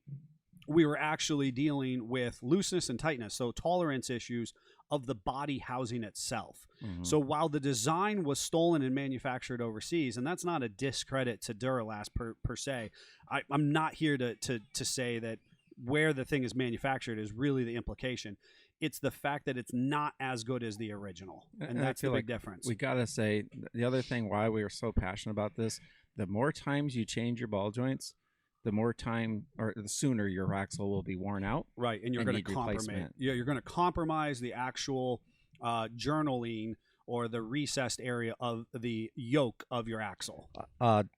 we were actually dealing with looseness and tightness, so tolerance issues of the body housing itself. Mm-hmm. So while the design was stolen and manufactured overseas, and that's not a discredit to Duralast per se, I'm not here to say that where the thing is manufactured is really the implication. It's the fact that it's not as good as the original, and that's the big difference. We got to say, the other thing why we are so passionate about this, the more times you change your ball joints, the more time or the sooner your axle will be worn out. Right, and you're going to compromise. Yeah, you're going to compromise the actual journaling or the recessed area of the yoke of your axle.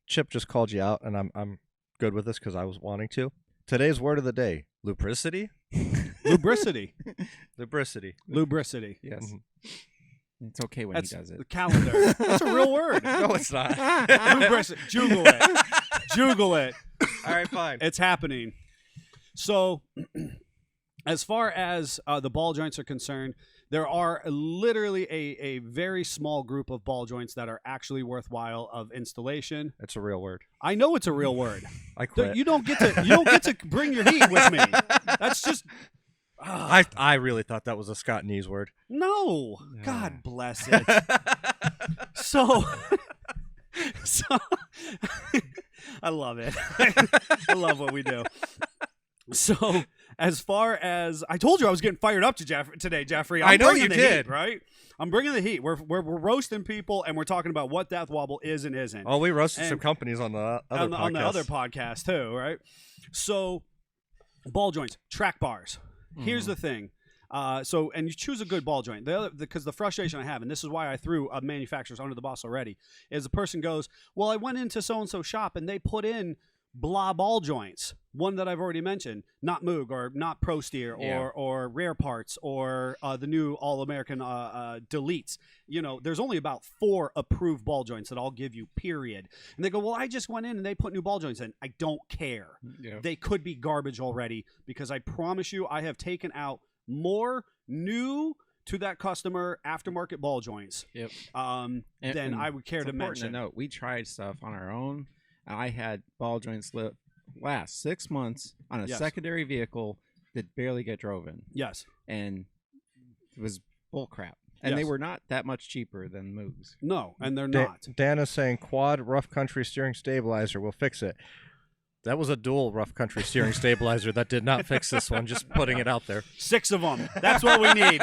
Chip just called you out, and I'm good with this because I was wanting to. Today's word of the day: lubricity. Lubricity. Lubricity. Lubricity. Yes. Mm-hmm. It's okay when he does it. The calendar. That's a real word. No, it's not. Lubricity. Juggle it. Juggle it. All right, fine. It's happening. So As far as the ball joints are concerned, there are literally a very small group of ball joints that are actually worthwhile of installation. It's a real word. I know it's a real word. I quit. You don't get to bring your heat with me. That's just I really thought that was a Scott Nees word. no. God bless it. So I love it. I love what we do. So, as far as I told you, I was getting fired up today, Jeffrey. I know bringing you the did. heat, right? I'm bringing the heat. We're roasting people, and we're talking about what Death Wobble is and isn't. Oh, we roasted some And- companies on the other on the other podcast. podcast too, right? So, ball joints, track bars. Here's the thing. And you choose a good ball joint. Because the frustration I have, and this is why I threw manufacturers under the bus already, is the person goes, well, I went into so-and-so shop and they put in blah ball joints. One that I've already mentioned, not Moog or not Pro Steer or Rare Parts or the new All-American Deletes. You know, there's only about 4 approved ball joints that I'll give you, period. And they go, well, I just went in and they put new ball joints in. I don't care. Yeah. They could be garbage already because I promise you I have taken out more new to that customer aftermarket ball joints Yep. than I would care it's to important mention. to note, we tried stuff on our own. And I had ball joints last 6 months on a Yes. secondary vehicle that barely get driven, Yes. and it was bull crap. And they Yes. were not that much cheaper than Moogs. No, and they're not. Dan is saying quad rough country steering stabilizer will fix it. That was a dual rough country steering stabilizer that did not fix this one. Just putting it out there. 6 of them. That's what we need.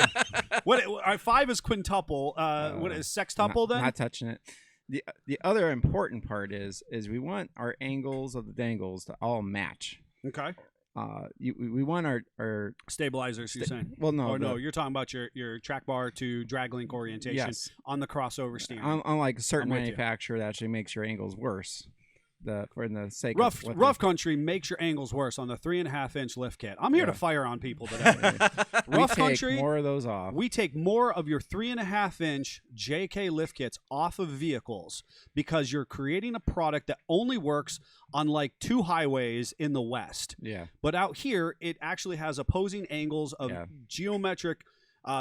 Our 5 is quintuple. What is sextuple then? Not touching it. The other important part is we want our angles of the dangles to all match. Okay. We want our Stabilizers, you're saying? well, no, Or no, you're talking about your track bar to drag link orientation Yes. on the crossover steering. unlike a certain I'm with you. manufacturer that actually makes your angles worse. For the sake Rough of what rough country makes your angles worse on the 3.5-inch lift kit. I'm here to fire on people today. we Rough take country, more of those off. we take more of your 3.5-inch JK lift kits off of vehicles because you're creating a product that only works on like 2 highways in the West. Yeah. But out here, it actually has opposing angles of geometric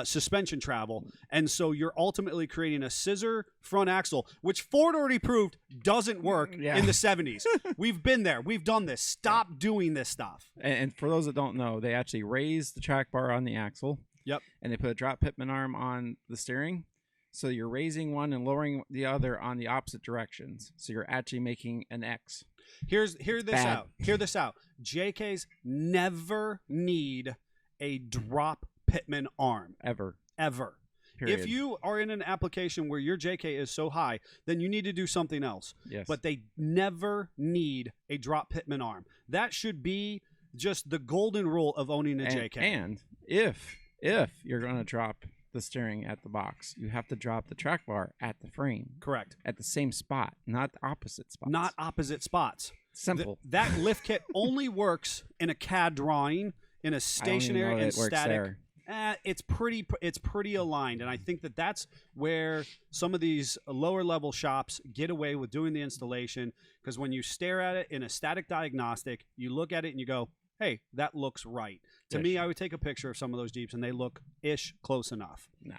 suspension travel. And so you're ultimately creating a scissor front axle, which Ford already proved doesn't work in the 70s. We've been there. We've done this. Stop doing this stuff. And for those that don't know, they actually raise the track bar on the axle. Yep. And they put a drop Pitman arm on the steering. So you're raising one and lowering the other on the opposite directions. So you're actually making an X. Hear this out. JKs never need a drop Pitman arm. Ever. Period. If you are in an application where your JK is so high, then you need to do something else. Yes. But they never need a drop Pitman arm. That should be just the golden rule of owning a JK. And if you're going to drop the steering at the box, you have to drop the track bar at the frame. Correct. At the same spot, not opposite spots. Not opposite spots. Simple. That lift kit only works in a CAD drawing, in a stationary and static. It's pretty aligned, and I think that's where some of these lower level shops get away with doing the installation, because when you stare at it in a static diagnostic, you look at it and you go, hey, that looks right. To me, I would take a picture of some of those Jeeps and they look close enough. No.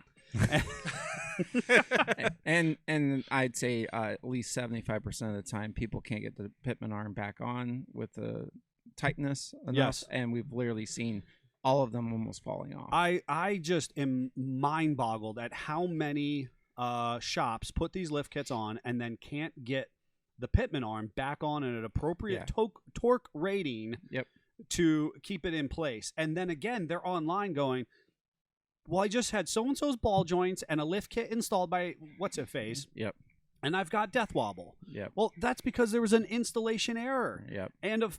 and I'd say at least 75% of the time people can't get the Pitman arm back on with the tightness enough. Yes. And we've literally seen all of them almost falling off. I just am mind boggled at how many shops put these lift kits on and then can't get the Pitman arm back on at an appropriate torque rating to keep it in place. And then again, they're online going, well, I just had so-and-so's ball joints and a lift kit installed by what's-it-face. Yep. And I've got Death Wobble. Yep. Well, that's because there was an installation error. Yep. And of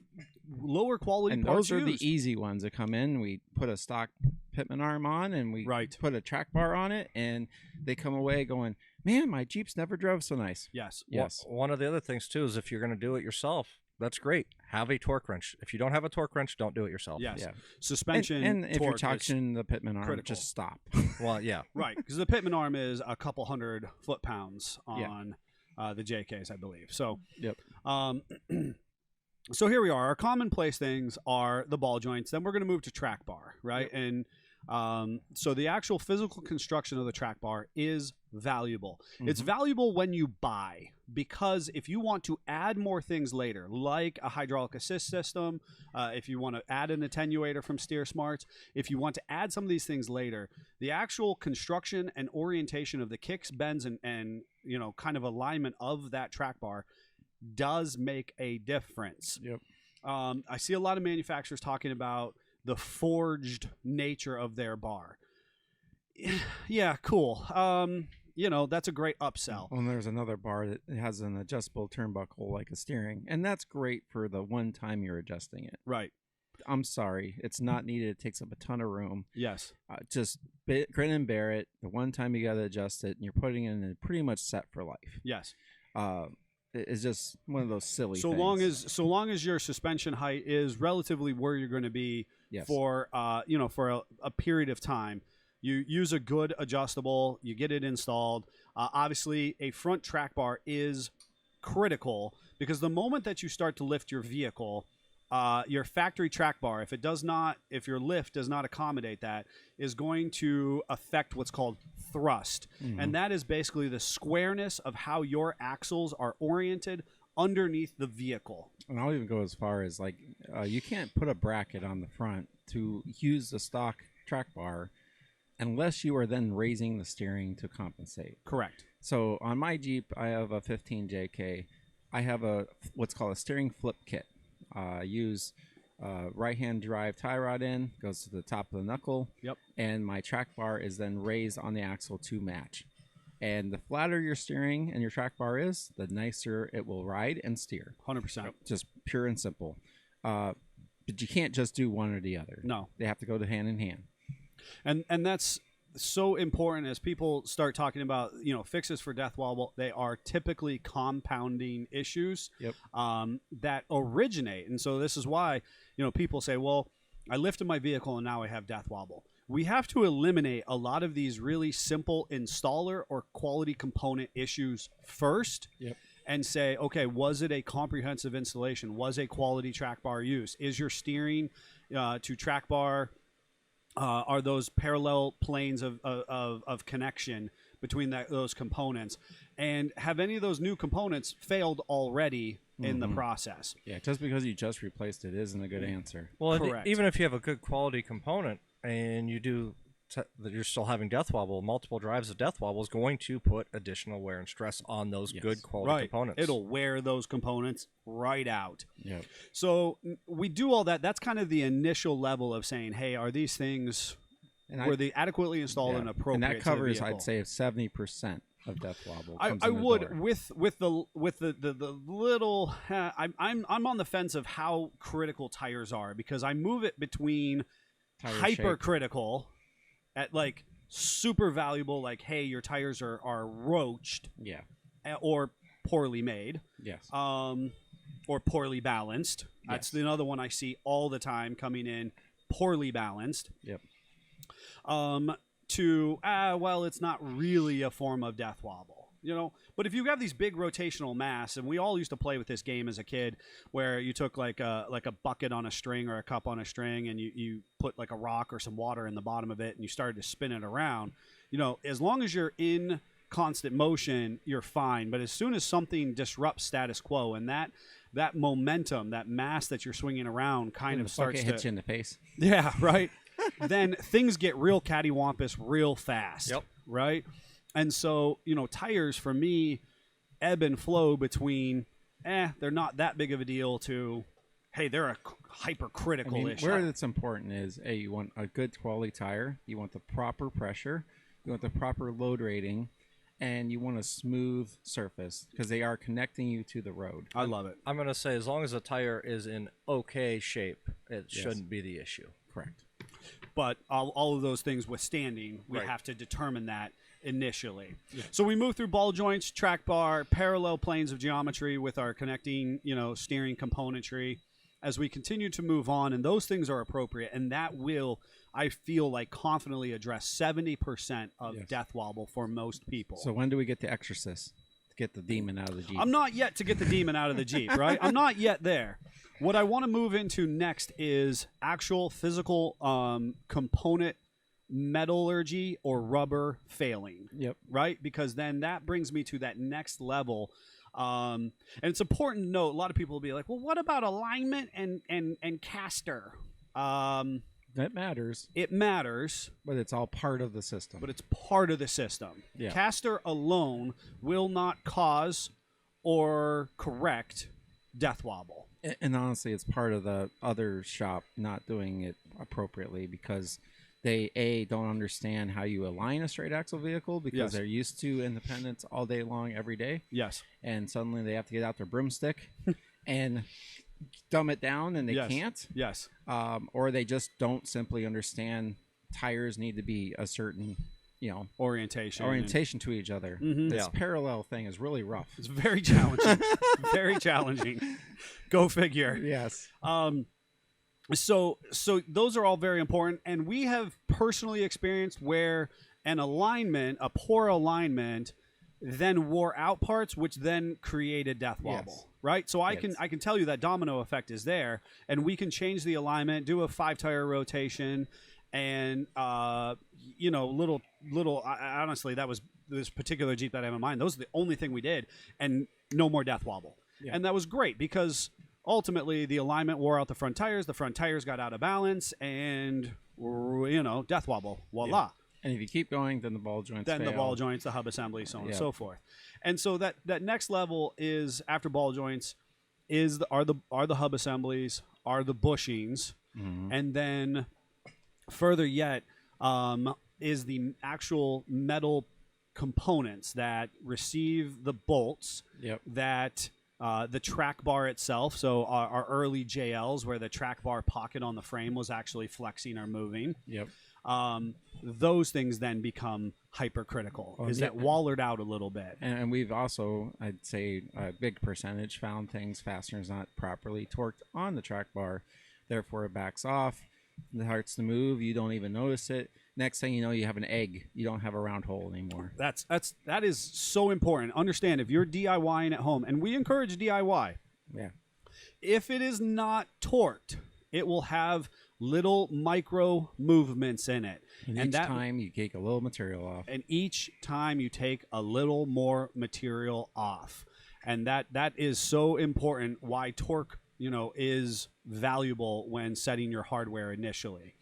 lower quality and parts those are used. the easy ones that come in. We put a stock Pitman arm on and we Right. put a track bar on it, and they come away going, man, my Jeep's never drove so nice. Yes. Yes. One of the other things too is if you're going to do it yourself, that's great. Have a torque wrench. If you don't have a torque wrench, don't do it yourself. Yes. Yeah. Suspension And if you're torque is touching the Pitman arm, critical. just stop. Well, yeah. right, because the Pitman arm is a couple hundred foot-pounds on the JKs, I believe. So, Yep. So here we are. Our commonplace things are the ball joints. Then we're going to move to track bar, right? And so the actual physical construction of the track bar is valuable. It's valuable when you buy, because if you want to add more things later, like a hydraulic assist system, if you want to add an attenuator from Steer Smarts, if you want to add some of these things later, the actual construction and orientation of the kicks, bends, and you know, kind of alignment of that track bar does make a difference. Yep. I see a lot of manufacturers talking about the forged nature of their bar. Yeah, cool. You know, that's a great upsell. Well, and there's another bar that has an adjustable turnbuckle like a steering, and that's great for the one time you're adjusting it. Right. I'm sorry, it's not needed. It takes up a ton of room. Yes. Just grin and bear it. The one time you got to adjust it, and you're putting it in, and pretty much set for life. Yes. It's just one of those silly So things. long as your suspension height is relatively where you're going to be for you know, for a period of time, you use a good adjustable, you get it installed. Obviously, a front track bar is critical, because the moment that you start to lift your vehicle, your factory track bar, if your lift does not accommodate that, is going to affect what's called thrust. And that is basically the squareness of how your axles are oriented underneath the vehicle. And I'll even go as far as like you can't put a bracket on the front to use the stock track bar unless you are then raising the steering to compensate. Correct. So on my Jeep, I have a 15JK. I have what's called a steering flip kit. I use right-hand drive tie rod in, goes to the top of the knuckle. Yep. And my track bar is then raised on the axle to match. And the flatter your steering and your track bar is, the nicer it will ride and steer. 100%. Just pure and simple. But you can't just do one or the other. No. They have to go hand in hand. And that's so important. As people start talking about, you know, fixes for death wobble, they are typically compounding issues that originate. And so this is why, you know, people say, well, I lifted my vehicle and now I have death wobble. We have to eliminate a lot of these really simple installer or quality component issues first. And say, okay, was it a comprehensive installation? Was a quality track bar use? Is your steering to track bar, are those parallel planes of connection between those components? And have any of those new components failed already in the process? Yeah, just because you just replaced it isn't a good answer. Well, Correct. even if you have a good quality component and you do that, you're still having death wobble, multiple drives of death wobble is going to put additional wear and stress on those good quality components. It'll wear those components right out. Yeah. So we do all that. That's kind of the initial level of saying, hey, are these things, were they adequately installed and appropriate? And that covers, to the vehicle? I'd say, 70% of death wobble. I would with the little. I'm on the fence of how critical tires are, because I move it between hypercritical at like super valuable, like, hey, your tires are roached, or poorly made, or poorly balanced. That's another one I see all the time coming in, poorly balanced. To well, it's not really a form of death wobble, you know. But if you have these big rotational mass, and we all used to play with this game as a kid, where you took like a bucket on a string or a cup on a string, and you put like a rock or some water in the bottom of it, and you started to spin it around. You know, as long as you're in constant motion, you're fine. But as soon as something disrupts status quo, and that momentum, that mass that you're swinging around, kind of starts to hit you in the face. Yeah, right. Then things get real cattywampus real fast. Right. And so, you know, tires for me ebb and flow between, they're not that big of a deal, to, hey, they're a hypercritical issue. Where it's important is, you want a good quality tire, you want the proper pressure, you want the proper load rating, and you want a smooth surface, because they are connecting you to the road. I love it. I'm going to say, as long as the tire is in okay shape, it shouldn't be the issue. Correct. But all of those things withstanding, we have to determine that initially. So we move through ball joints, track bar, parallel planes of geometry with our connecting, you know, steering componentry. As we continue to move on, and those things are appropriate, and that will, I feel like, confidently address 70% of death wobble for most people. So when do we get to Exorcist? get the demon out of the Jeep. I'm not yet to get the demon out of the Jeep, right? I'm not yet there. What I want to move into next is actual physical component metallurgy or rubber failing. Yep. Right? Because then that brings me to that next level. And it's important to note, a lot of people will be like, well, what about alignment and caster? That matters. It matters. But it's all part of the system. But it's part of the system. Yeah. Caster alone will not cause or correct death wobble. And honestly, it's part of the other shop not doing it appropriately because they don't understand how you align a straight axle vehicle because Yes. they're used to independence all day long, every day. Yes. And suddenly they have to get out their broomstick and dumb it down, and they Yes. can't. Yes. Or they just don't simply understand tires need to be a certain, Orientation to each other. Mhm. This Yeah. parallel thing is really rough. It's very challenging. Very challenging. Go figure. Yes. So those are all very important, and we have personally experienced where a poor alignment, then wore out parts, which then created death wobble. Yes. Right? So I Yes. can tell you that domino effect is there, and we can change the alignment, do a 5-tire rotation, and honestly, that was this particular Jeep that I have in mind. Those are the only thing we did, and no more death wobble. Yeah. And that was great because ultimately the alignment wore out the front tires got out of balance, and death wobble. Voila. And if you keep going, then the ball joints Then the fail. ball joints, the hub assembly, so on and Yeah. so forth. And so that next level is after ball joints are the hub assemblies, are the bushings, Mhm. and then further yet is the actual metal components that receive the bolts Yep. that the track bar itself, so our early JLs where the track bar pocket on the frame was actually flexing or moving, Yep. those things then become hypercritical. Oh, Is yeah. that wallered out a little bit? And we've also, I'd say, a big percentage found things fasteners not properly torqued on the track bar. Therefore, it backs off. It starts to move. You don't even notice it. Next thing you know, you have an egg. You don't have a round hole anymore. That is so important. Understand, if you're DIYing at home, and we encourage DIY, Yeah. if it is not torqued, it will have little micro movements in it. And And each that- time you take a little material off. And each time you take a little more material off. And that is so important why torque, is valuable when setting your hardware initially.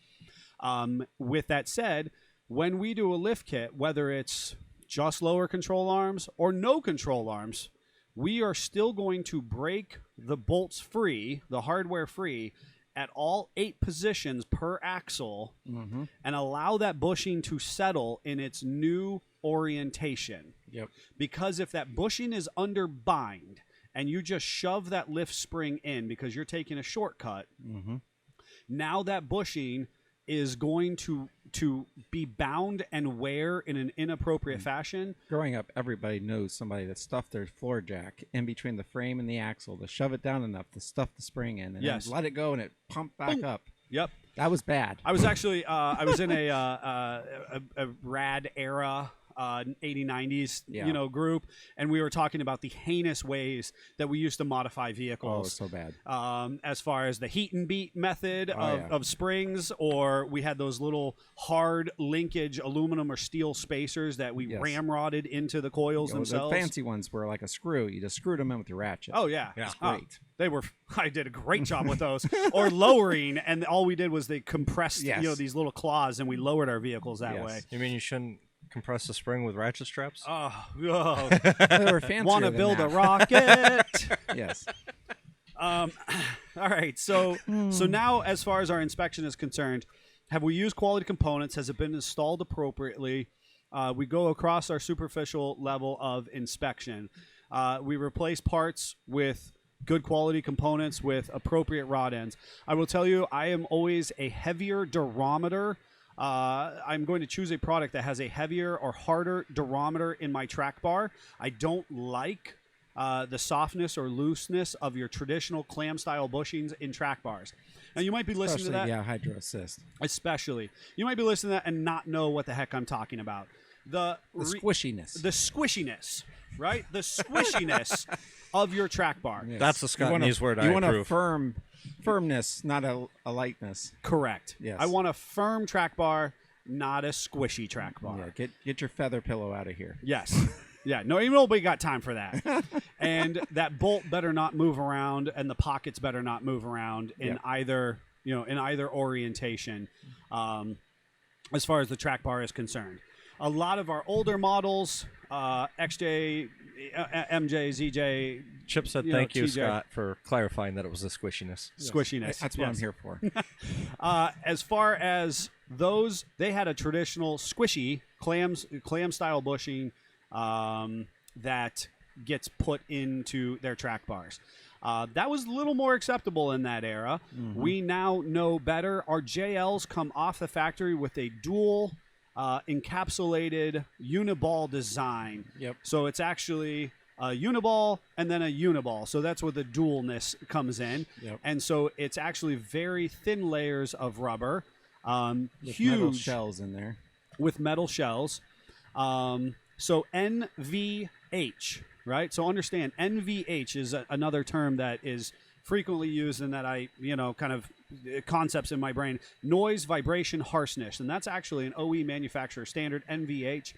With that said, when we do a lift kit, whether it's just lower control arms or no control arms, we are still going to break the bolts free, the hardware free, at all 8 positions per axle Mm-hmm. and allow that bushing to settle in its new orientation. Yep. Because if that bushing is under bind and you just shove that lift spring in because you're taking a shortcut, Mm-hmm. now that bushing is going to be bound and wear in an inappropriate fashion. Growing up, everybody knows somebody that stuffed their floor jack in between the frame and the axle to shove it down enough to stuff the spring in, and Yes. then let it go, and it pumped back Boom. up. Yep. That was bad. I was actually I was in a rad era 80s, 90s Yeah. group, and we were talking about the heinous ways that we used to modify Oh, vehicles. it's so bad. As far as the heat and beat method Oh, yeah. of springs, or we had those little hard linkage aluminum or steel spacers that we Yes. ramrodded into the coils The themselves. fancy ones were like a screw. You just screwed them in with your ratchet. Oh yeah, It's Oh, great. they were. I did a great job with those. Or lowering, and all we did was they compressed, Yes. these little claws, and we lowered our vehicles that Yes. way. You mean you shouldn't compress the spring with ratchet straps? Oh, They were fancier want to than build a that. rocket? Yes. All right. So now, as far as our inspection is concerned, have we used quality components? Has it been installed appropriately? We go across our superficial level of inspection. We replace parts with good quality components with appropriate rod ends. I will tell you, I am always a heavier durometer. I'm going to choose a product that has a heavier or harder durometer in my track bar. I don't like the softness or looseness of your traditional clam style bushings in track bars. Now you might be listening Especially, to that, hydro assist. especially you might be listening to that and not know what the heck I'm talking about. the squishiness. the squishiness, right? The squishiness of your track bar. Yes. That's the Scott News word I You want a approve. firmness, not a lightness. Correct. Yes. I want a firm track bar, not a squishy track bar. Yeah, get your feather pillow out of here. Yes. Yeah, nobody got time for that. And that bolt better not move around, and the pockets better not move around in either orientation, as far as the track bar is concerned. A lot of our older models, XJ, MJ, ZJ, Chip said thank you, Scott, for clarifying that it was the squishiness. squishiness. That's what I'm here for. As far as those, they had a traditional squishy clam style bushing that gets put into their track bars. That was a little more acceptable in that era. Mm-hmm. We now know better. Our JLs come off the factory with a dual encapsulated uniball design. Yep. So it's actually a uniball and then a uniball. So that's where the dualness comes in. Yep. And so it's actually very thin layers of rubber. With huge metal shells in there. With metal shells. So NVH, right? So understand, NVH is another term that is frequently used and that I, kind of concepts in my brain. Noise, vibration, harshness. And that's actually an OE manufacturer standard, NVH.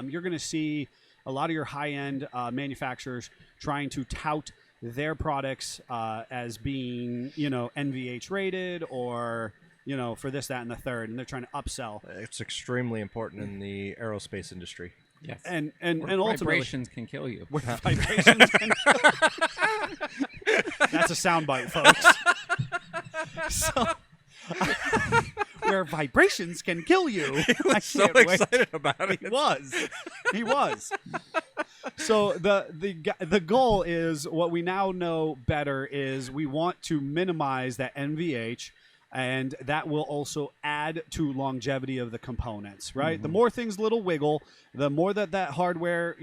You're going to see a lot of your high-end manufacturers trying to tout their products as being, NVH rated or, for this, that, and the third. And they're trying to upsell. It's extremely important in the aerospace industry. Yes. And ultimately, vibrations can kill you. Vibrations can That's a soundbite, folks. So, where vibrations can kill you. I So can't wait. excited about it. He was. So the goal is, what we now know better is we want to minimize that NVH, and that will also add to longevity of the components, right? Mm-hmm. The more things little wiggle, the more that hardware,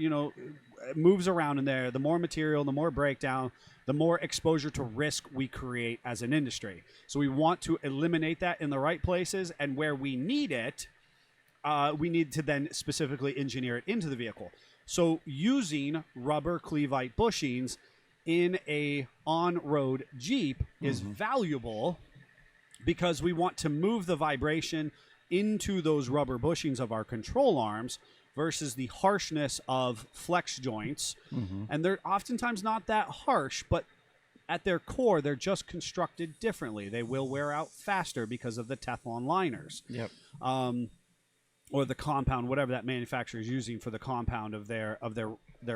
moves around in there, the more material, the more breakdown, the more exposure to risk we create as an industry. So we want to eliminate that in the right places, and where we need it, we need to then specifically engineer it into the vehicle. So using rubber cleveite bushings in a on-road Jeep is valuable, because we want to move the vibration into those rubber bushings of our control arms versus the harshness of flex joints. Mm-hmm. And they're oftentimes not that harsh, but at their core, they're just constructed differently. They will wear out faster because of the Teflon liners. Yep. Or the compound, whatever that manufacturer is using for the compound of their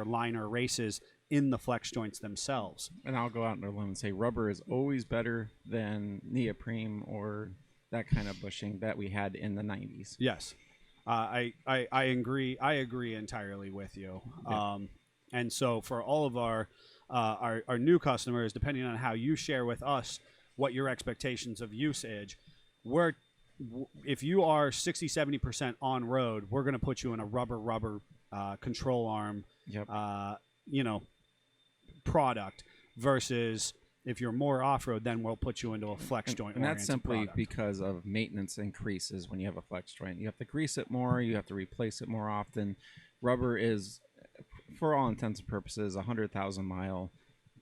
liner races in the flex joints themselves. And I'll go out on a limb and say rubber is always better than neoprene or that kind of bushing that we had in the 90s. Yes. I agree. I agree entirely with you. Yeah. And so for all of our new customers, depending on how you share with us what your expectations of usage, if you are 60-70% on road, we're going to put you in a rubber control arm. Yep. Product, versus if you're more off-road, then we'll put you into a flex joint. And that's simply product. because of maintenance increases when you have a flex joint. You have to grease it more, you have to replace it more often. Rubber is, for all intents and purposes, a 100,000-mile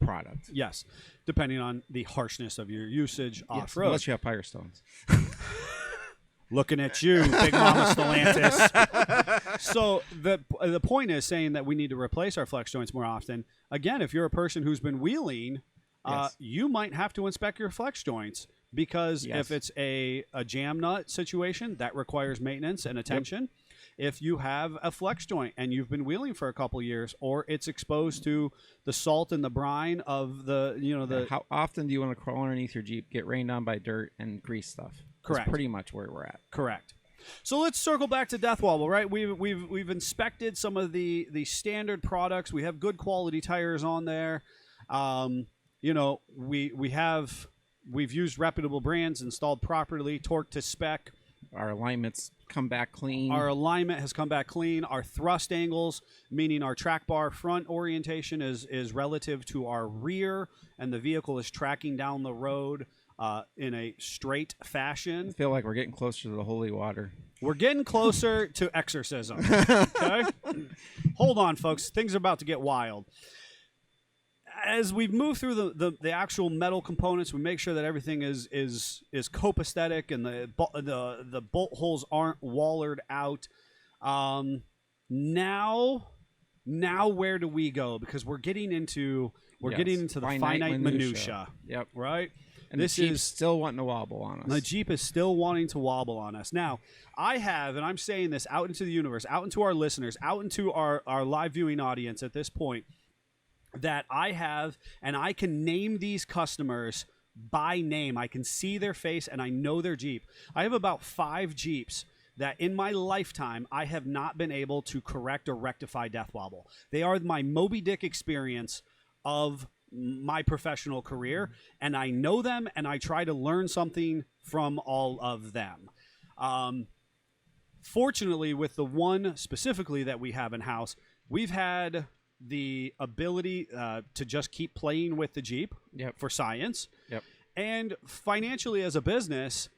product. Yes, depending on the harshness of your usage off-road. Unless you have Firestones. Looking at you, Big Mama Stellantis. So the point is saying that we need to replace our flex joints more often. Again, if you're a person who's been wheeling, you might have to inspect your flex joints, because if it's a jam nut situation, that requires maintenance and attention. Yep. If you have a flex joint and you've been wheeling for a couple years, or it's exposed to the salt and the brine of How often do you want to crawl underneath your Jeep, get rained on by dirt, and grease stuff? Correct. That's pretty much where we're at. Correct. So let's circle back to Death Wobble, right? We've inspected some of the standard products. We have good quality tires on there. We've used reputable brands, installed properly, torqued to spec. Our alignments come back clean. Our alignment has come back clean. Our thrust angles, meaning our track bar front orientation, is relative to our rear, and the vehicle is tracking down the road in a straight fashion. I feel like we're getting closer to the holy water. We're getting closer to exorcism. Okay? Hold on, folks. Things are about to get wild. As we move through the actual metal components, we make sure that everything is copacetic and the bolt holes aren't wallered out. Now where do we go? Because we're getting into the finite minutia. Yep. Right? And this is still wanting to wobble on us. The Jeep is still wanting to wobble on us. Now, I have, and I'm saying this out into the universe, out into our listeners, out into our live viewing audience at this point, that I have, and I can name these customers by name. I can see their face, and I know their Jeep. I have about 5 Jeeps that in my lifetime I have not been able to correct or rectify death wobble. They are my Moby Dick experience of my professional career, and I know them, and I try to learn something from all of them. Fortunately, with the one specifically that we have in-house, we've had the ability to just keep playing with the Jeep for science. Yep. And financially as a business,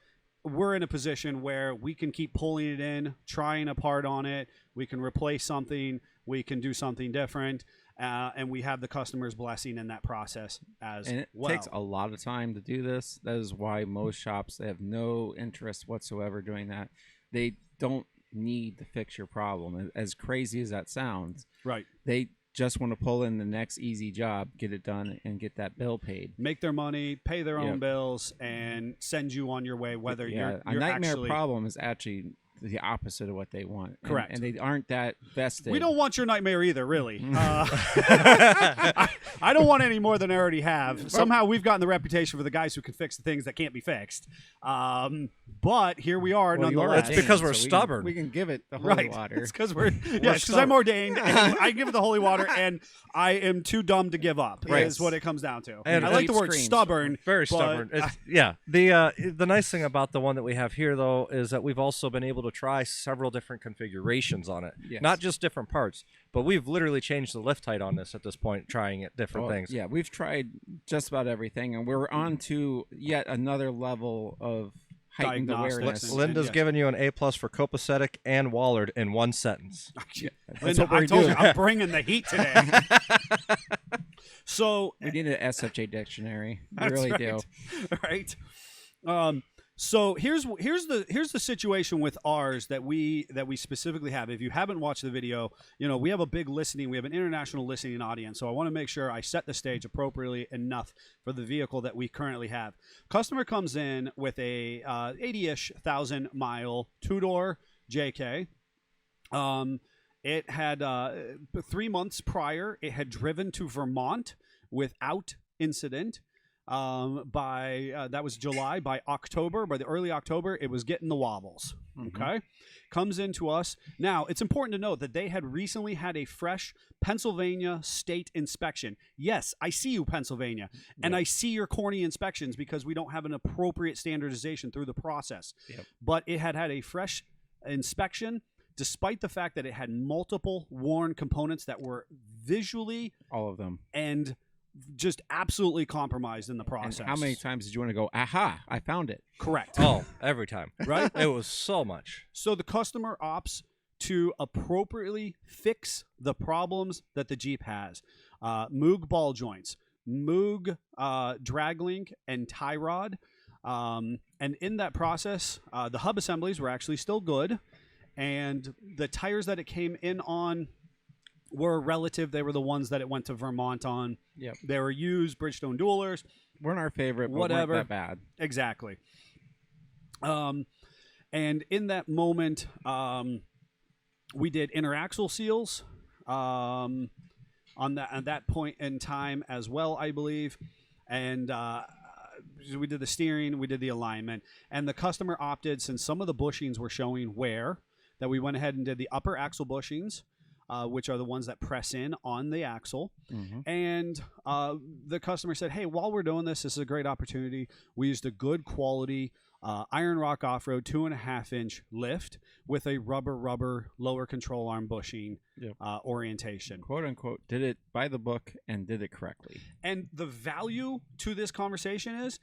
we're in a position where we can keep pulling it in, trying a part on it. We can replace something. We can do something different. And we have the customer's blessing in that process as well. And it takes a lot of time to do this. That is why most shops, they have no interest whatsoever doing that. They don't need to fix your problem. As crazy as that sounds. Right. They just want to pull in the next easy job, get it done, and get that bill paid. Make their money, pay their own bills, and send you on your way, whether you're a nightmare problem is actually the opposite of what they want. Correct. And they aren't that vested. We don't want your nightmare either, really. I don't want any more than I already have. Somehow we've gotten the reputation for the guys who can fix the things that can't be fixed. But here we are, nonetheless. It's because we're stubborn. We can give it the holy water. It's because because I'm ordained, and I give it the holy water, and I am too dumb to give up. Right. Is what it comes down to. And I like the word stubborn. Very stubborn. The nice thing about the one that we have here, though, is that we've also been able to try several different configurations on it. Yes. Not just different parts, but we've literally changed the lift height on this at this point, trying it different things. Yeah, we've tried just about everything, and we're on to yet another level of heightened awareness. Linda's given you an A+ for copacetic and wallered in one sentence. Linda, I told you, I'm bringing the heat today. So we need an SFJ dictionary. We really do. Right. So here's the situation with ours that we specifically have. If you haven't watched the video, we have a big we have an international listening audience. So I want to make sure I set the stage appropriately enough for the vehicle that we currently have. Customer comes in with a 80-ish thousand mile 2-door JK. It had 3 months prior, it had driven to Vermont without incident. That was July. By the early October, it was getting the wobbles. Okay, comes into us. Now, it's important to note that they had recently had a fresh Pennsylvania state inspection. Yes, I see you, Pennsylvania, and I see your corny inspections because we don't have an appropriate standardization through the process. But it had a fresh inspection, despite the fact that it had multiple worn components that were visually, all of them, and just absolutely compromised in the process. And how many times did you want to go, aha, I found it? Correct. Oh, every time. Right? It was so much. So the customer opts to appropriately fix the problems that the Jeep has. Moog ball joints, Moog drag link, and tie rod. And in that process, the hub assemblies were actually still good. And the tires that it came in on were relative. They were the ones that it went to Vermont on. Yep. They were used Bridgestone Duelers. Weren't our favorite, but whatever. Weren't that bad. Exactly. And in that moment, we did interaxle seals on that point in time as well, I believe. And we did the steering, we did the alignment. And the customer opted, since some of the bushings were showing wear, that we went ahead and did the upper axle bushings, which are the ones that press in on the axle. And the customer said, hey, while we're doing this is a great opportunity. We used a good quality Iron Rock Off-Road 2.5-inch lift with a rubber lower control arm bushing orientation. Quote unquote, did it by the book and did it correctly. And the value to this conversation is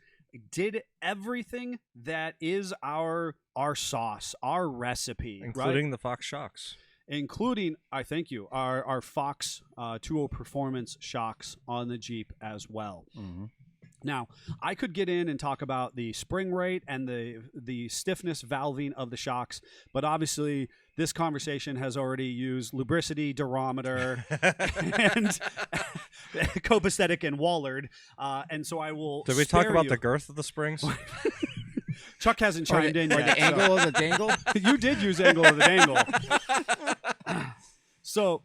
did everything that is our sauce, our recipe, including the Fox shocks. Including, I thank you, our Fox 2.0 Performance shocks on the Jeep as well. Mm-hmm. Now, I could get in and talk about the spring rate and the stiffness valving of the shocks, but obviously this conversation has already used lubricity, durometer, and copacetic and Wallard, and so I will. Did we talk about you. the girth of the springs? Chuck hasn't chimed in Or yet. the angle of the dangle? You did use angle of the dangle. So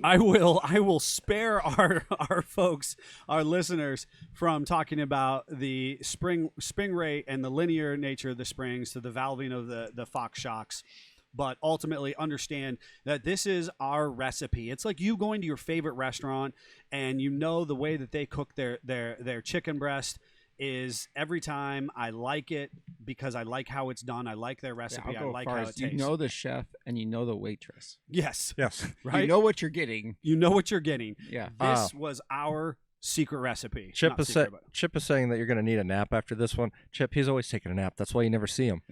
I will spare our folks, our listeners, from talking about the spring rate and the linear nature of the springs to the valving of the Fox shocks. But ultimately understand that this is our recipe. It's like you going to your favorite restaurant and you know the way that they cook their chicken breast is every time I like it because I like how it's done. I like their recipe. Yeah, I like how it tastes. You know the chef and you know the waitress. Yes. Yes. Right? You know what you're getting. You know what you're getting. Yeah. This was our secret recipe. Chip Not is, secret, but- Chip is saying that you're going to need a nap after this one. Chip, he's always taking a nap. That's why you never see him.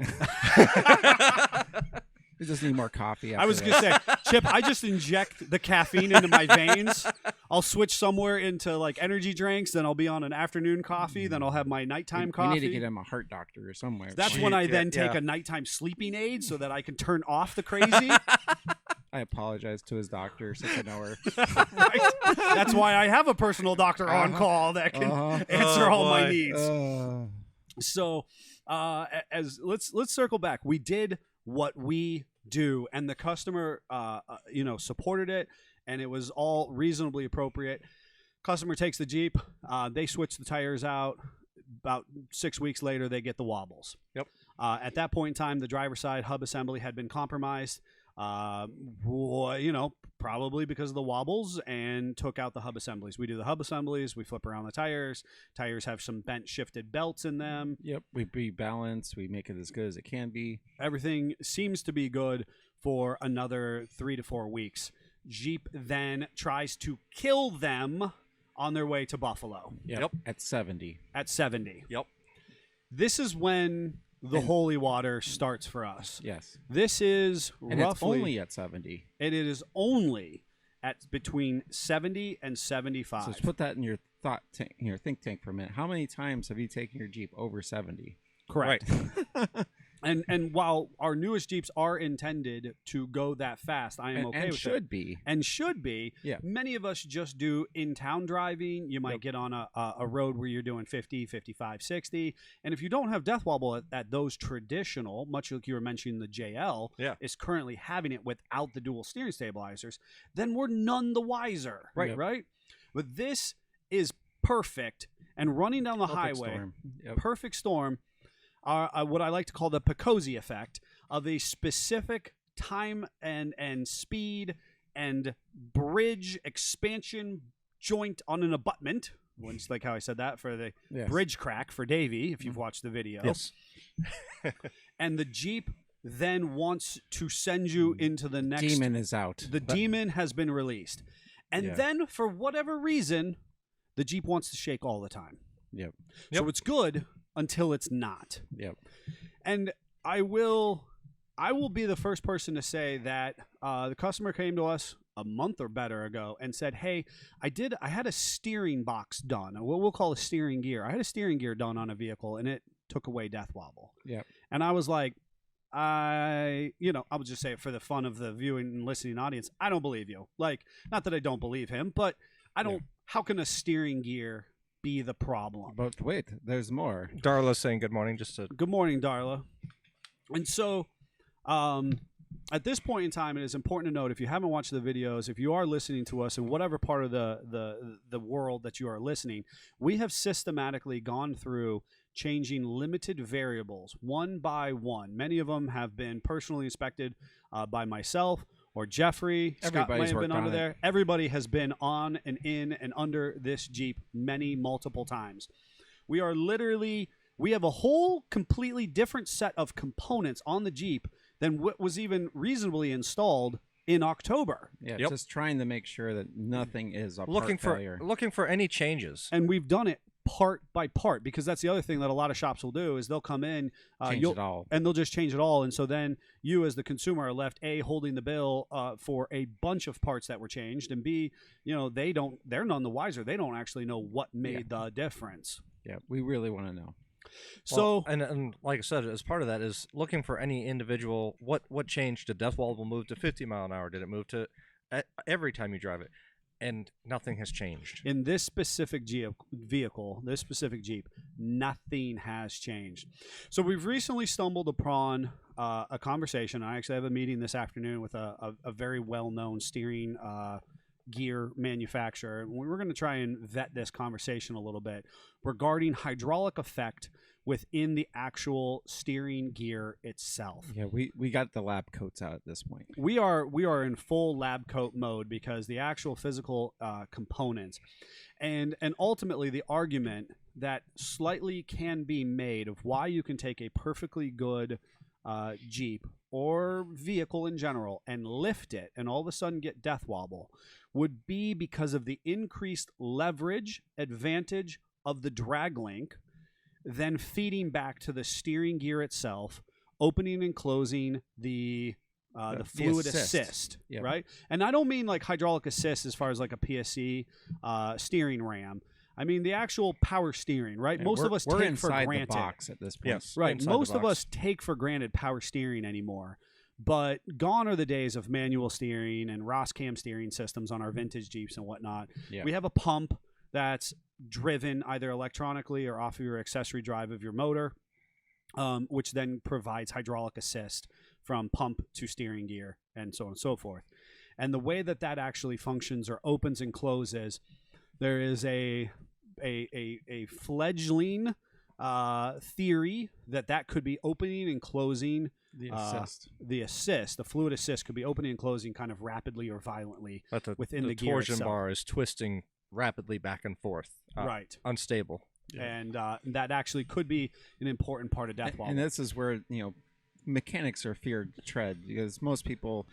We just need more coffee. I was going to say, Chip, I just inject the caffeine into my veins. I'll switch somewhere into like energy drinks, then I'll be on an afternoon coffee, then I'll have my nighttime coffee. We need to get him a heart doctor or somewhere. That's when I then take yeah. a nighttime sleeping aid so that I can turn off the crazy. I apologize to his doctor since I know her. Right? That's why I have a personal doctor on call that can answer all my needs. So, let's circle back. We did what we do, and the customer, supported it, and it was all reasonably appropriate. Customer takes the Jeep. They switch the tires out. About 6 weeks later, they get the wobbles. Yep. At that point in time, the driver's side hub assembly had been compromised. Probably because of the wobbles, and took out the hub assemblies. We do the hub assemblies. We flip around the tires. Tires have some bent, shifted belts in them. Yep. We rebalance. We make it as good as it can be. Everything seems to be good for another 3 to 4 weeks. Jeep then tries to kill them on their way to Buffalo. Yep. At 70. At 70. Yep. This is when the holy water starts for us. Yes. This is And roughly it's only at 70. and it is only at between 70 and 75. So just put that in your your think tank for a minute. How many times have you taken your Jeep over 70? Correct. And while our newest Jeeps are intended to go that fast, I am okay and with should it. be. And should be. Yeah. Many of us just do in-town driving. You might get on a road where you're doing 50, 55, 60. And if you don't have death wobble at those traditional, much like you were mentioning the JL, is currently having it without the dual steering stabilizers, then we're none the wiser. Right? But this is perfect. And running down the highway, storm. Yep. perfect storm, what I like to call the Picozzi effect of a specific time and speed and bridge expansion joint on an abutment. Once, like how I said that for the bridge crack for Davey, if you've watched the video. Yes. And the Jeep then wants to send you into the next. Demon is out. The demon has been released. And then, for whatever reason, the Jeep wants to shake all the time. Yep. So it's good until it's not. Yep. And I will be the first person to say that the customer came to us a month or better ago and said, "Hey, I had a steering box done, what we'll call a steering gear. I had a steering gear done on a vehicle, and it took away death wobble." Yep. And I was like, I would just say it for the fun of the viewing and listening audience, I don't believe you. Like, not that I don't believe him, but I don't. How can a steering gear be the problem? But wait, there's more. Darla's saying good morning. Good morning, Darla. And so, at this point in time, it is important to note, if you haven't watched the videos, if you are listening to us in whatever part of the world that you are listening, we have systematically gone through changing limited variables one by one. Many of them have been personally inspected by myself or Jeffrey. Scott might have been under there. Everybody has been on and in and under this Jeep multiple times. We have a whole completely different set of components on the Jeep than what was even reasonably installed in October. Yeah, just trying to make sure that nothing is a part failure. Looking for any changes. And we've done it part by part, because that's the other thing that a lot of shops will do is they'll come in, Change it all. and they'll just change it all, and so then you as the consumer are left holding the bill for a bunch of parts that were changed, and B, they're none the wiser. They don't actually know what made the difference. Yeah, we really want to know. So and like I said, as part of that is looking for any individual. What changed? Did Death Wobble move to 50 mile an hour? Did it move to every time you drive it? And nothing has changed. in this specific vehicle, this specific Jeep, nothing has changed. So we've recently stumbled upon a conversation. I actually have a meeting this afternoon with a very well-known steering gear manufacturer. And we're going to try and vet this conversation a little bit regarding hydraulic effect within the actual steering gear itself. Yeah, we got the lab coats out at this point. We are in full lab coat mode because the actual physical components and ultimately the argument that slightly can be made of why you can take a perfectly good Jeep or vehicle in general and lift it and all of a sudden get death wobble would be because of the increased leverage advantage of the drag link, then feeding back to the steering gear itself, opening and closing the fluid assist, Yep. right? And I don't mean like hydraulic assist as far as like a PSC steering ram. I mean the actual power steering, right? Yeah, Most of us we're take for inside granted. the box at this point. Yes. Right. Inside the Most of box. us take for granted power steering anymore. But gone are the days of manual steering and Roscam steering systems on our vintage Jeeps and whatnot. Yeah. We have a pump that's driven either electronically or off of your accessory drive of your motor, which then provides hydraulic assist from pump to steering gear and so on and so forth. And the way that that actually functions or opens and closes, there is a fledgling theory that could be opening and closing The assist. the fluid assist could be opening and closing kind of rapidly or violently But within the gear torsion itself. bar is twisting rapidly back and forth. Right. Unstable. And that actually could be an important part of death wobble. And this is where, mechanics are feared to tread, because most people,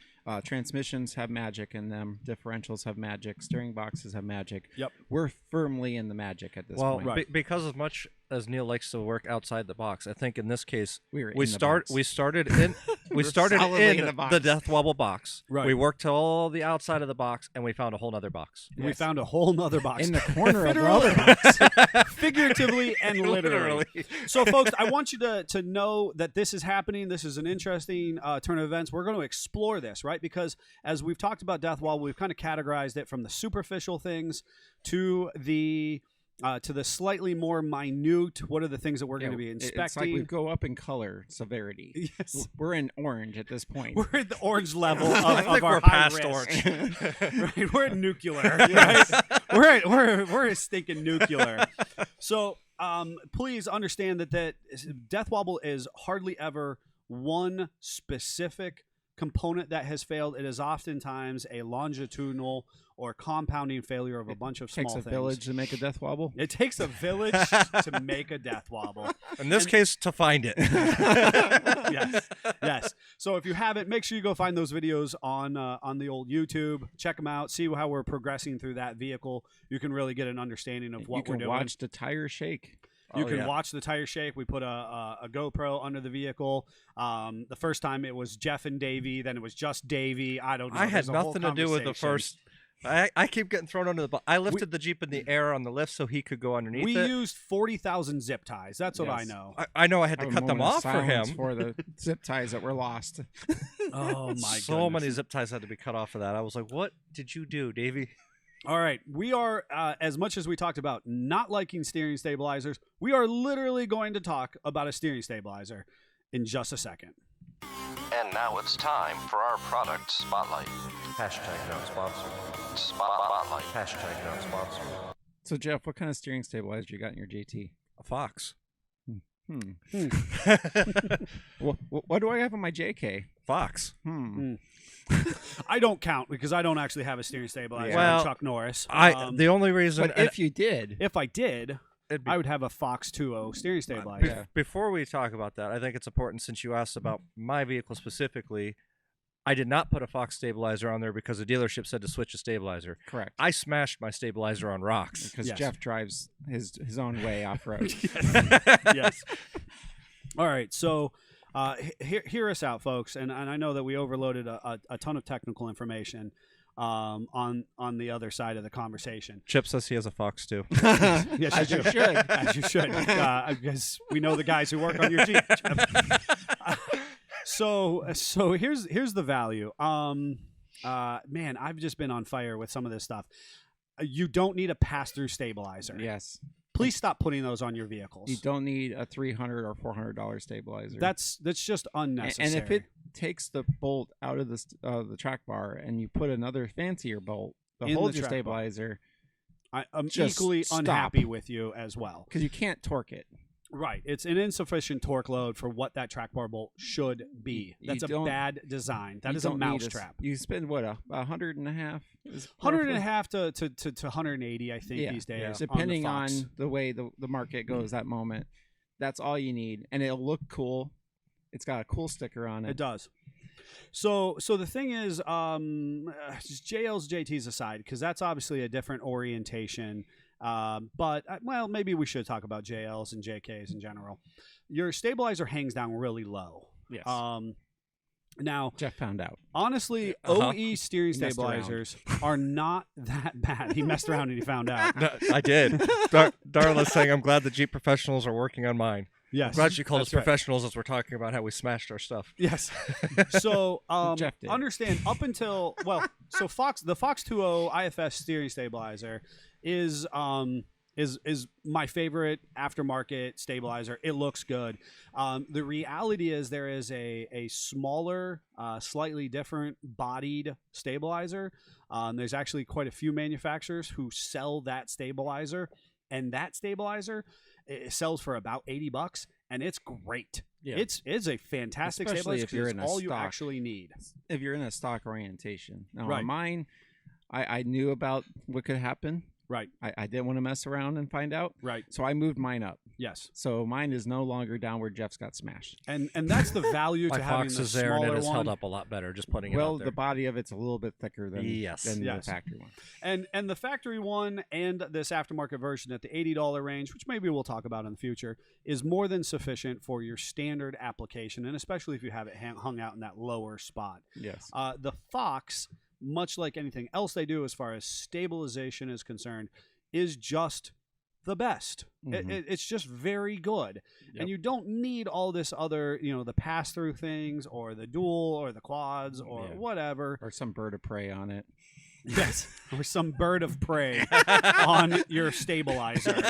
transmissions have magic in them, differentials have magic, steering boxes have magic. Yep. We're firmly in the magic at this point. Right. Because as much as Neil likes to work outside the box, I think in this case We were we in the started in We're solidly in the box. the death wobble box. Right. We worked to all the outside of the box and we found a whole nother box. We found a whole nother box. in the corner of the other box. Figuratively and literally. So, folks, I want you to know that this is happening. This is an interesting turn of events. We're going to explore this, right? Because as we've talked about death wobble, we've kind of categorized it from the superficial things to the slightly more minute. What are the things that we're going to be inspecting? It's like we go up in color severity. Yes. We're in orange at this point. We're at the orange level of, I think of our we're high past risk. orange. Right? We're at nuclear. Right? we're at stinking nuclear. So please understand that death wobble is hardly ever one specific component that has failed. It is oftentimes a longitudinal or compounding failure of a bunch of small Takes a things. village to make a death wobble. It takes a village to make a death wobble. In this case, to find it. Yes. So if you haven't, make sure you go find those videos on the old YouTube. Check them out. See how we're progressing through that vehicle. You can really get an understanding of what You we're can doing. watch the tire shake. You Oh, can yeah. watch the tire shake. We put a GoPro under the vehicle. The first time it was Jeff and Davey. Then it was just Davey. I don't know. I had There's a whole nothing to do with the conversation. first. I keep getting thrown under the bus. I lifted the Jeep in the air on the lift so he could go underneath We it. used 40,000 zip ties. That's what I Yes. know. I know I had to A cut them moment of off for silence him. for the zip ties that were lost. Oh my So many zip ties had to be cut off for that. I was like, "What did you do, Davey?" All right, we are, as much as we talked about not liking steering stabilizers, we are literally going to talk about a steering stabilizer in just a second. And now it's time for our product spotlight. Hashtag not sponsored. Spotlight. Hashtag not sponsored. So, Jeff, what kind of steering stabilizer you got in your JT? A Fox. What do I have on my JK? Fox. I don't count because I don't actually have a steering stabilizer. Well, I'm Chuck Norris. The only reason. But if you did, If I did, it'd be- I would have a Fox 2.0 steering stabilizer. Yeah. Before we talk about that, I think it's important since you asked about my vehicle specifically. I did not put a Fox stabilizer on there because the dealership said to switch a stabilizer. Correct. I smashed my stabilizer on rocks. Because Yes. Jeff drives his own way off road. Yes. All right. So hear us out, folks. And I know that we overloaded a ton of technical information on the other side of the conversation. Chip says he has a Fox too. Yes, As you do. should. As you should. Because we know the guys who work on your Jeep. So here's the value. Man, I've just been on fire with some of this stuff. You don't need a pass-through stabilizer. Yes. Please stop putting those on your vehicles. You don't need a $300 or $400 stabilizer. That's just unnecessary. And if it takes the bolt out of the track bar and you put another fancier bolt to In hold the your track bar. stabilizer, I'm just equally stop. unhappy with you as well. because you can't torque it. Right. It's an insufficient torque load for what that track bar bolt should be. You That's a don't- bad design. That You is a don't need mousetrap. You spend what, a 150? 100 and a half to 180, I think, Yeah. these days. Depending on, on the Fox. the way the market goes that moment. That's all you need. And it'll look cool. It's got a cool sticker on it. It does. So the thing is, just JLs, JTs aside, because that's obviously a different orientation. But well, maybe we should talk about JLs and JKs in general. Your stabilizer hangs down really low. Yes. Now, Jeff found out. honestly, Uh-huh. OE steering He messed around. stabilizers are not that bad. He messed around and he found out. No, I did. Darla's saying, I'm glad the Jeep professionals are working on mine. Yes, I'm glad you called us that's right. professionals as we're talking about how we smashed our stuff. Yes. So Jeff did. understand up until so the Fox 2.0 IFS steering stabilizer is my favorite aftermarket stabilizer. It looks good. The reality is there is a smaller, slightly different bodied stabilizer. There's actually quite a few manufacturers who sell that stabilizer, and that stabilizer it sells for about $80, and it's great. Yeah. It's a fantastic Especially stabilizer if you're 'cause in it's a all you stock. actually need. If you're in a stock orientation. Now, Right. on mine, I knew about what could happen. Right, I didn't want to mess around and find out. right, So I moved mine up. yes. So mine is no longer down where Jeff's got smashed. And that's the value My to having Fox the is there, and smaller it has one. held up a lot better, just putting it Well, out there. the body of it's a little bit thicker than, Yes. than Yes. the factory one. And the factory one and this aftermarket version at the $80 range, which maybe we'll talk about in the future, is more than sufficient for your standard application, and especially if you have it hung out in that lower spot. Yes. The Fox, much like anything else they do as far as stabilization is concerned, is just the best. Mhm. It's just very good. Yep. And you don't need all this other, the pass-through things or the dual or the quads or Yeah. whatever. Or some bird of prey on it. Yes, or some bird of prey on your stabilizer.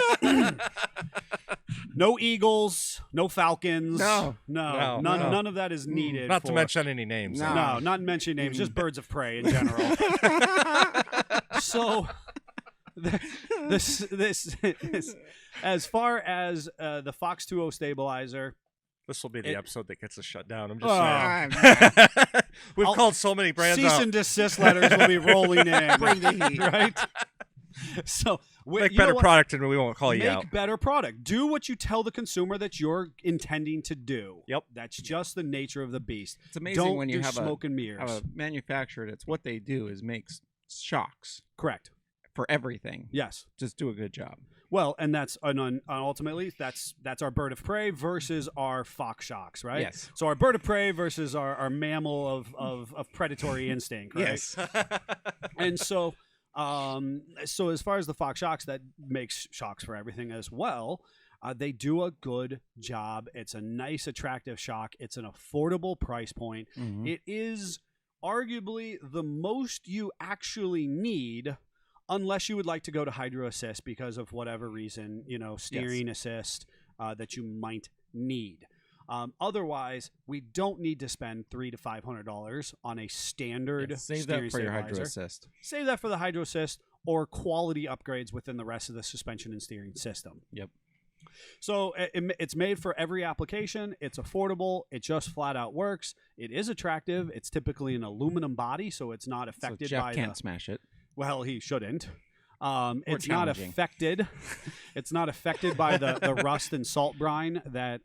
No eagles, no falcons. No. No, none of that is needed. Not to for- mention any names. No. No, not mentioning names, just birds of prey in general. So, this as far as the Fox 2.0 stabilizer, This will be the It- episode that gets us shut down. I'm just Oh. saying. We've I'll- called so many brands cease out. and desist letters will be rolling in. Bring the heat. Right? So, Make you know better what? product and we won't call you Make out. better product. Do what you tell the consumer that you're intending to do. Yep. That's just the nature of the beast. It's amazing Don't when you do have smoke and mirrors. a manufacturer that's what they do is makes shocks Correct. for everything. Yes. Just do a good job. Well, and that's ultimately that's our bird of prey versus our fox shocks, right? Yes. So our bird of prey versus our mammal of predatory instinct, right? Yes. And so as far as the Fox shocks, that makes shocks for everything as well. They do a good job. It's a nice, attractive shock. It's an affordable price point. Mhm. It is arguably the most you actually need, unless you would like to go to hydro assist because of whatever reason, steering assist that you might need. Otherwise, we don't need to spend $300 to $500 on a standard Yeah, save steering that for your stabilizer. hydro assist. Save that for the hydro assist or quality upgrades within the rest of the suspension and steering system. Yep. So it's made for every application. It's affordable. It just flat out works. It is attractive. It's typically an aluminum body, so it's not So affected Jeff by can't smash it. well, he shouldn't. It's not challenging. affected. It's not affected by the rust and salt brine that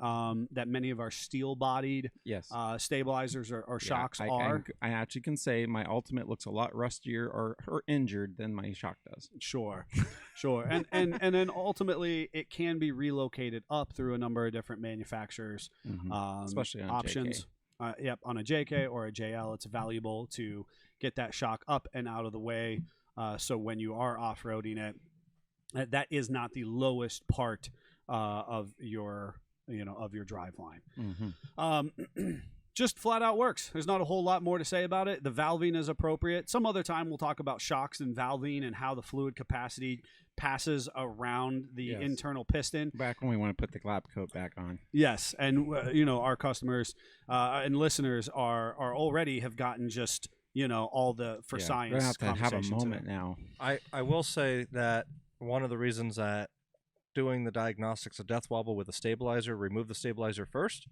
many of our steel-bodied Yes. stabilizers or Yeah, shocks I are. actually can say my Ultimate looks a lot rustier or injured than my shock does. Sure. And then ultimately it can be relocated up through a number of different manufacturers, Especially on options. JK. On a JK or a JL, it's valuable to get that shock up and out of the way. So when you are off-roading it, that is not the lowest part of your drive line. Just flat out works. There's not a whole lot more to say about it. The valving is appropriate. Some other time we'll talk about shocks and valving and how the fluid capacity passes around the internal piston. Back when we want to put the lap coat back on. Yes, and our customers and listeners are already have gotten just all the for science. We're gonna have to have a conversation moment today. now. I will say that one of the reasons that doing the diagnostics of death wobble with a stabilizer, remove the stabilizer first,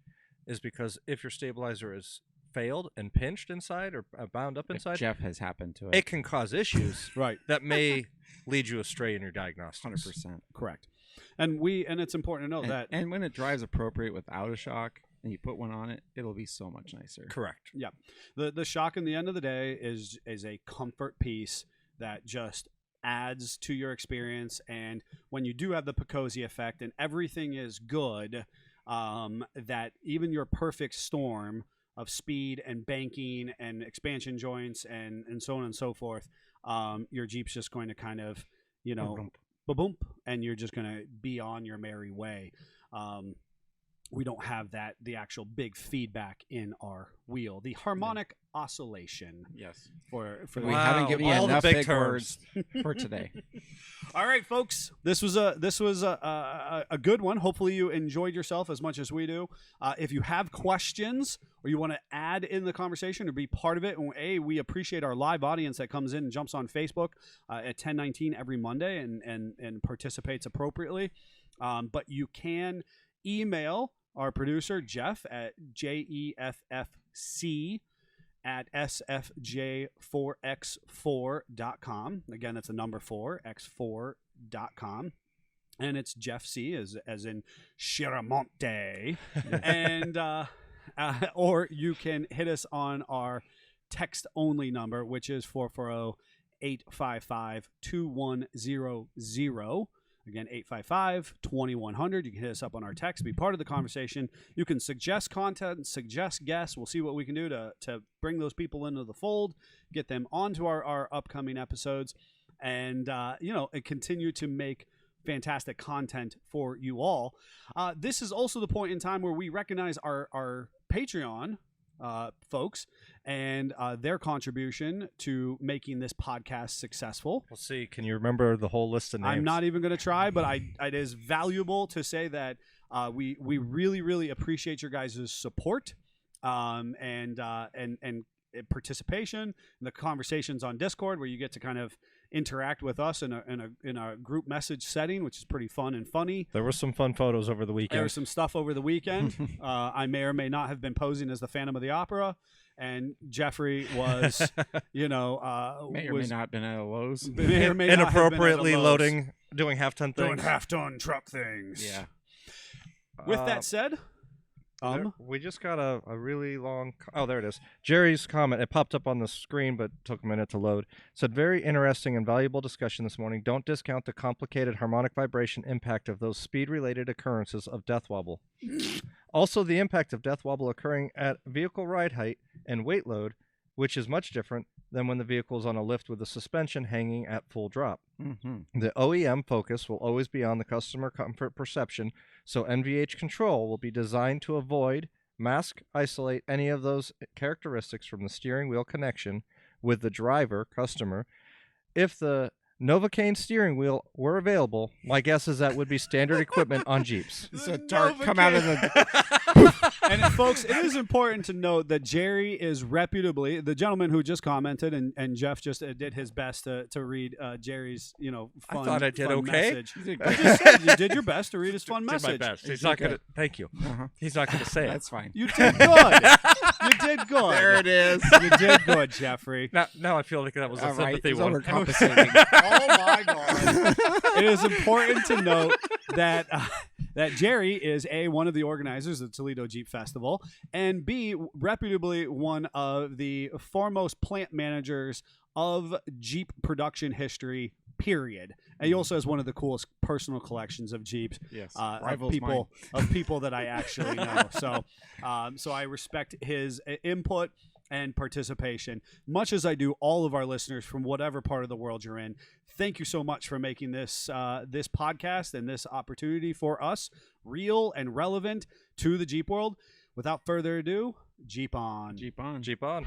is because if your stabilizer is failed and pinched inside or bound up inside, Jeff has happened to it. it can cause issues Right. that may lead you astray in your diagnostics. 100%. Correct. And it's important to know that. And when it drives appropriate without a shock and you put one on it, it'll be so much nicer. Correct. Yeah, the shock in the end of the day is a comfort piece that just adds to your experience. And when you do have the Picosi effect and everything is good, that even your perfect storm of speed and banking and expansion joints and so on and so forth, your Jeep's just going to kind of ba-boom, and you're just going to be on your merry way. We don't have the actual big feedback in our wheel, the harmonic oscillation. Yes. For We haven't given you all the enough big big terms. words for today. All right, folks, this was a good one. Hopefully you enjoyed yourself as much as we do. If you have questions or you want to add in the conversation or be part of it, we appreciate our live audience that comes in and jumps on Facebook at 10:19 every Monday and participates appropriately. But you can email our producer Jeff at jeffc@sfj4x4.com. Again, that's a number 4x4.com, and it's Jeff C as in Shiramonte. And or you can hit us on our text only number, which is 440-855-2100. Again, 855-2100. You can hit us up on our text, be part of the conversation. You can suggest content, suggest guests. We'll see what we can do to bring those people into the fold, get them onto our upcoming episodes, and and continue to make fantastic content for you all. This is also the point in time where we recognize our Patreon folks and their contribution to making this podcast successful. We'll see. Can you remember the whole list of names? I'm not even going to try, but it is valuable to say that we really, really appreciate your guys' support and participation in the conversations on Discord, where you get to kind of interact with us in a group message setting, which is pretty fun and funny. There were some fun photos over the weekend. There was some stuff over the weekend. I may or may not have been posing as the Phantom of the Opera, and Jeffrey was, May or may not have been at a Lowe's. may or may not have been at a Inappropriately Lowe's. loading, doing half-ton things. doing half-ton truck things. Yeah. With that said, we just got a really long... Oh, there it is. Jerry's comment. It popped up on the screen, but took a minute to load. Said, very interesting and valuable discussion this morning. Don't discount the complicated harmonic vibration impact of those speed-related occurrences of death wobble. Also, the impact of death wobble occurring at vehicle ride height and weight load, which is much different than when the vehicle is on a lift with the suspension hanging at full drop. Mm-hmm. The OEM focus will always be on the customer comfort perception, so NVH control will be designed to avoid, mask, isolate any of those characteristics from the steering wheel connection with the driver, customer. If the Novocaine steering wheel were available, my guess is that would be standard equipment on Jeeps. So dart come out of the And folks, it is important to note that Jerry is reputably the gentleman who just commented, and Jeff just did his best to read Jerry's fun. I thought I did fun okay. Message. I just said you did your best to read his fun Did message. my best. He's not gonna. Thank you. He's not gonna say it. That's fine. You did good. You did good. There it is. You did good, Jeffrey. Now I feel like that was a All right, sympathy he's one. overcompensating. Oh my god. It is important to note that that Jerry is A, one of the organizers of the Toledo Jeep Festival, and B, reputably one of the foremost plant managers of Jeep production history, period. And he also has one of the coolest personal collections of Jeeps. Yes, of rivals people that I actually know. So I respect his input and participation, much as I do all of our listeners from whatever part of the world you're in. Thank you so much for making this this podcast and this opportunity for us real and relevant to the Jeep world. Without further ado, Jeep on. Jeep on. Jeep on.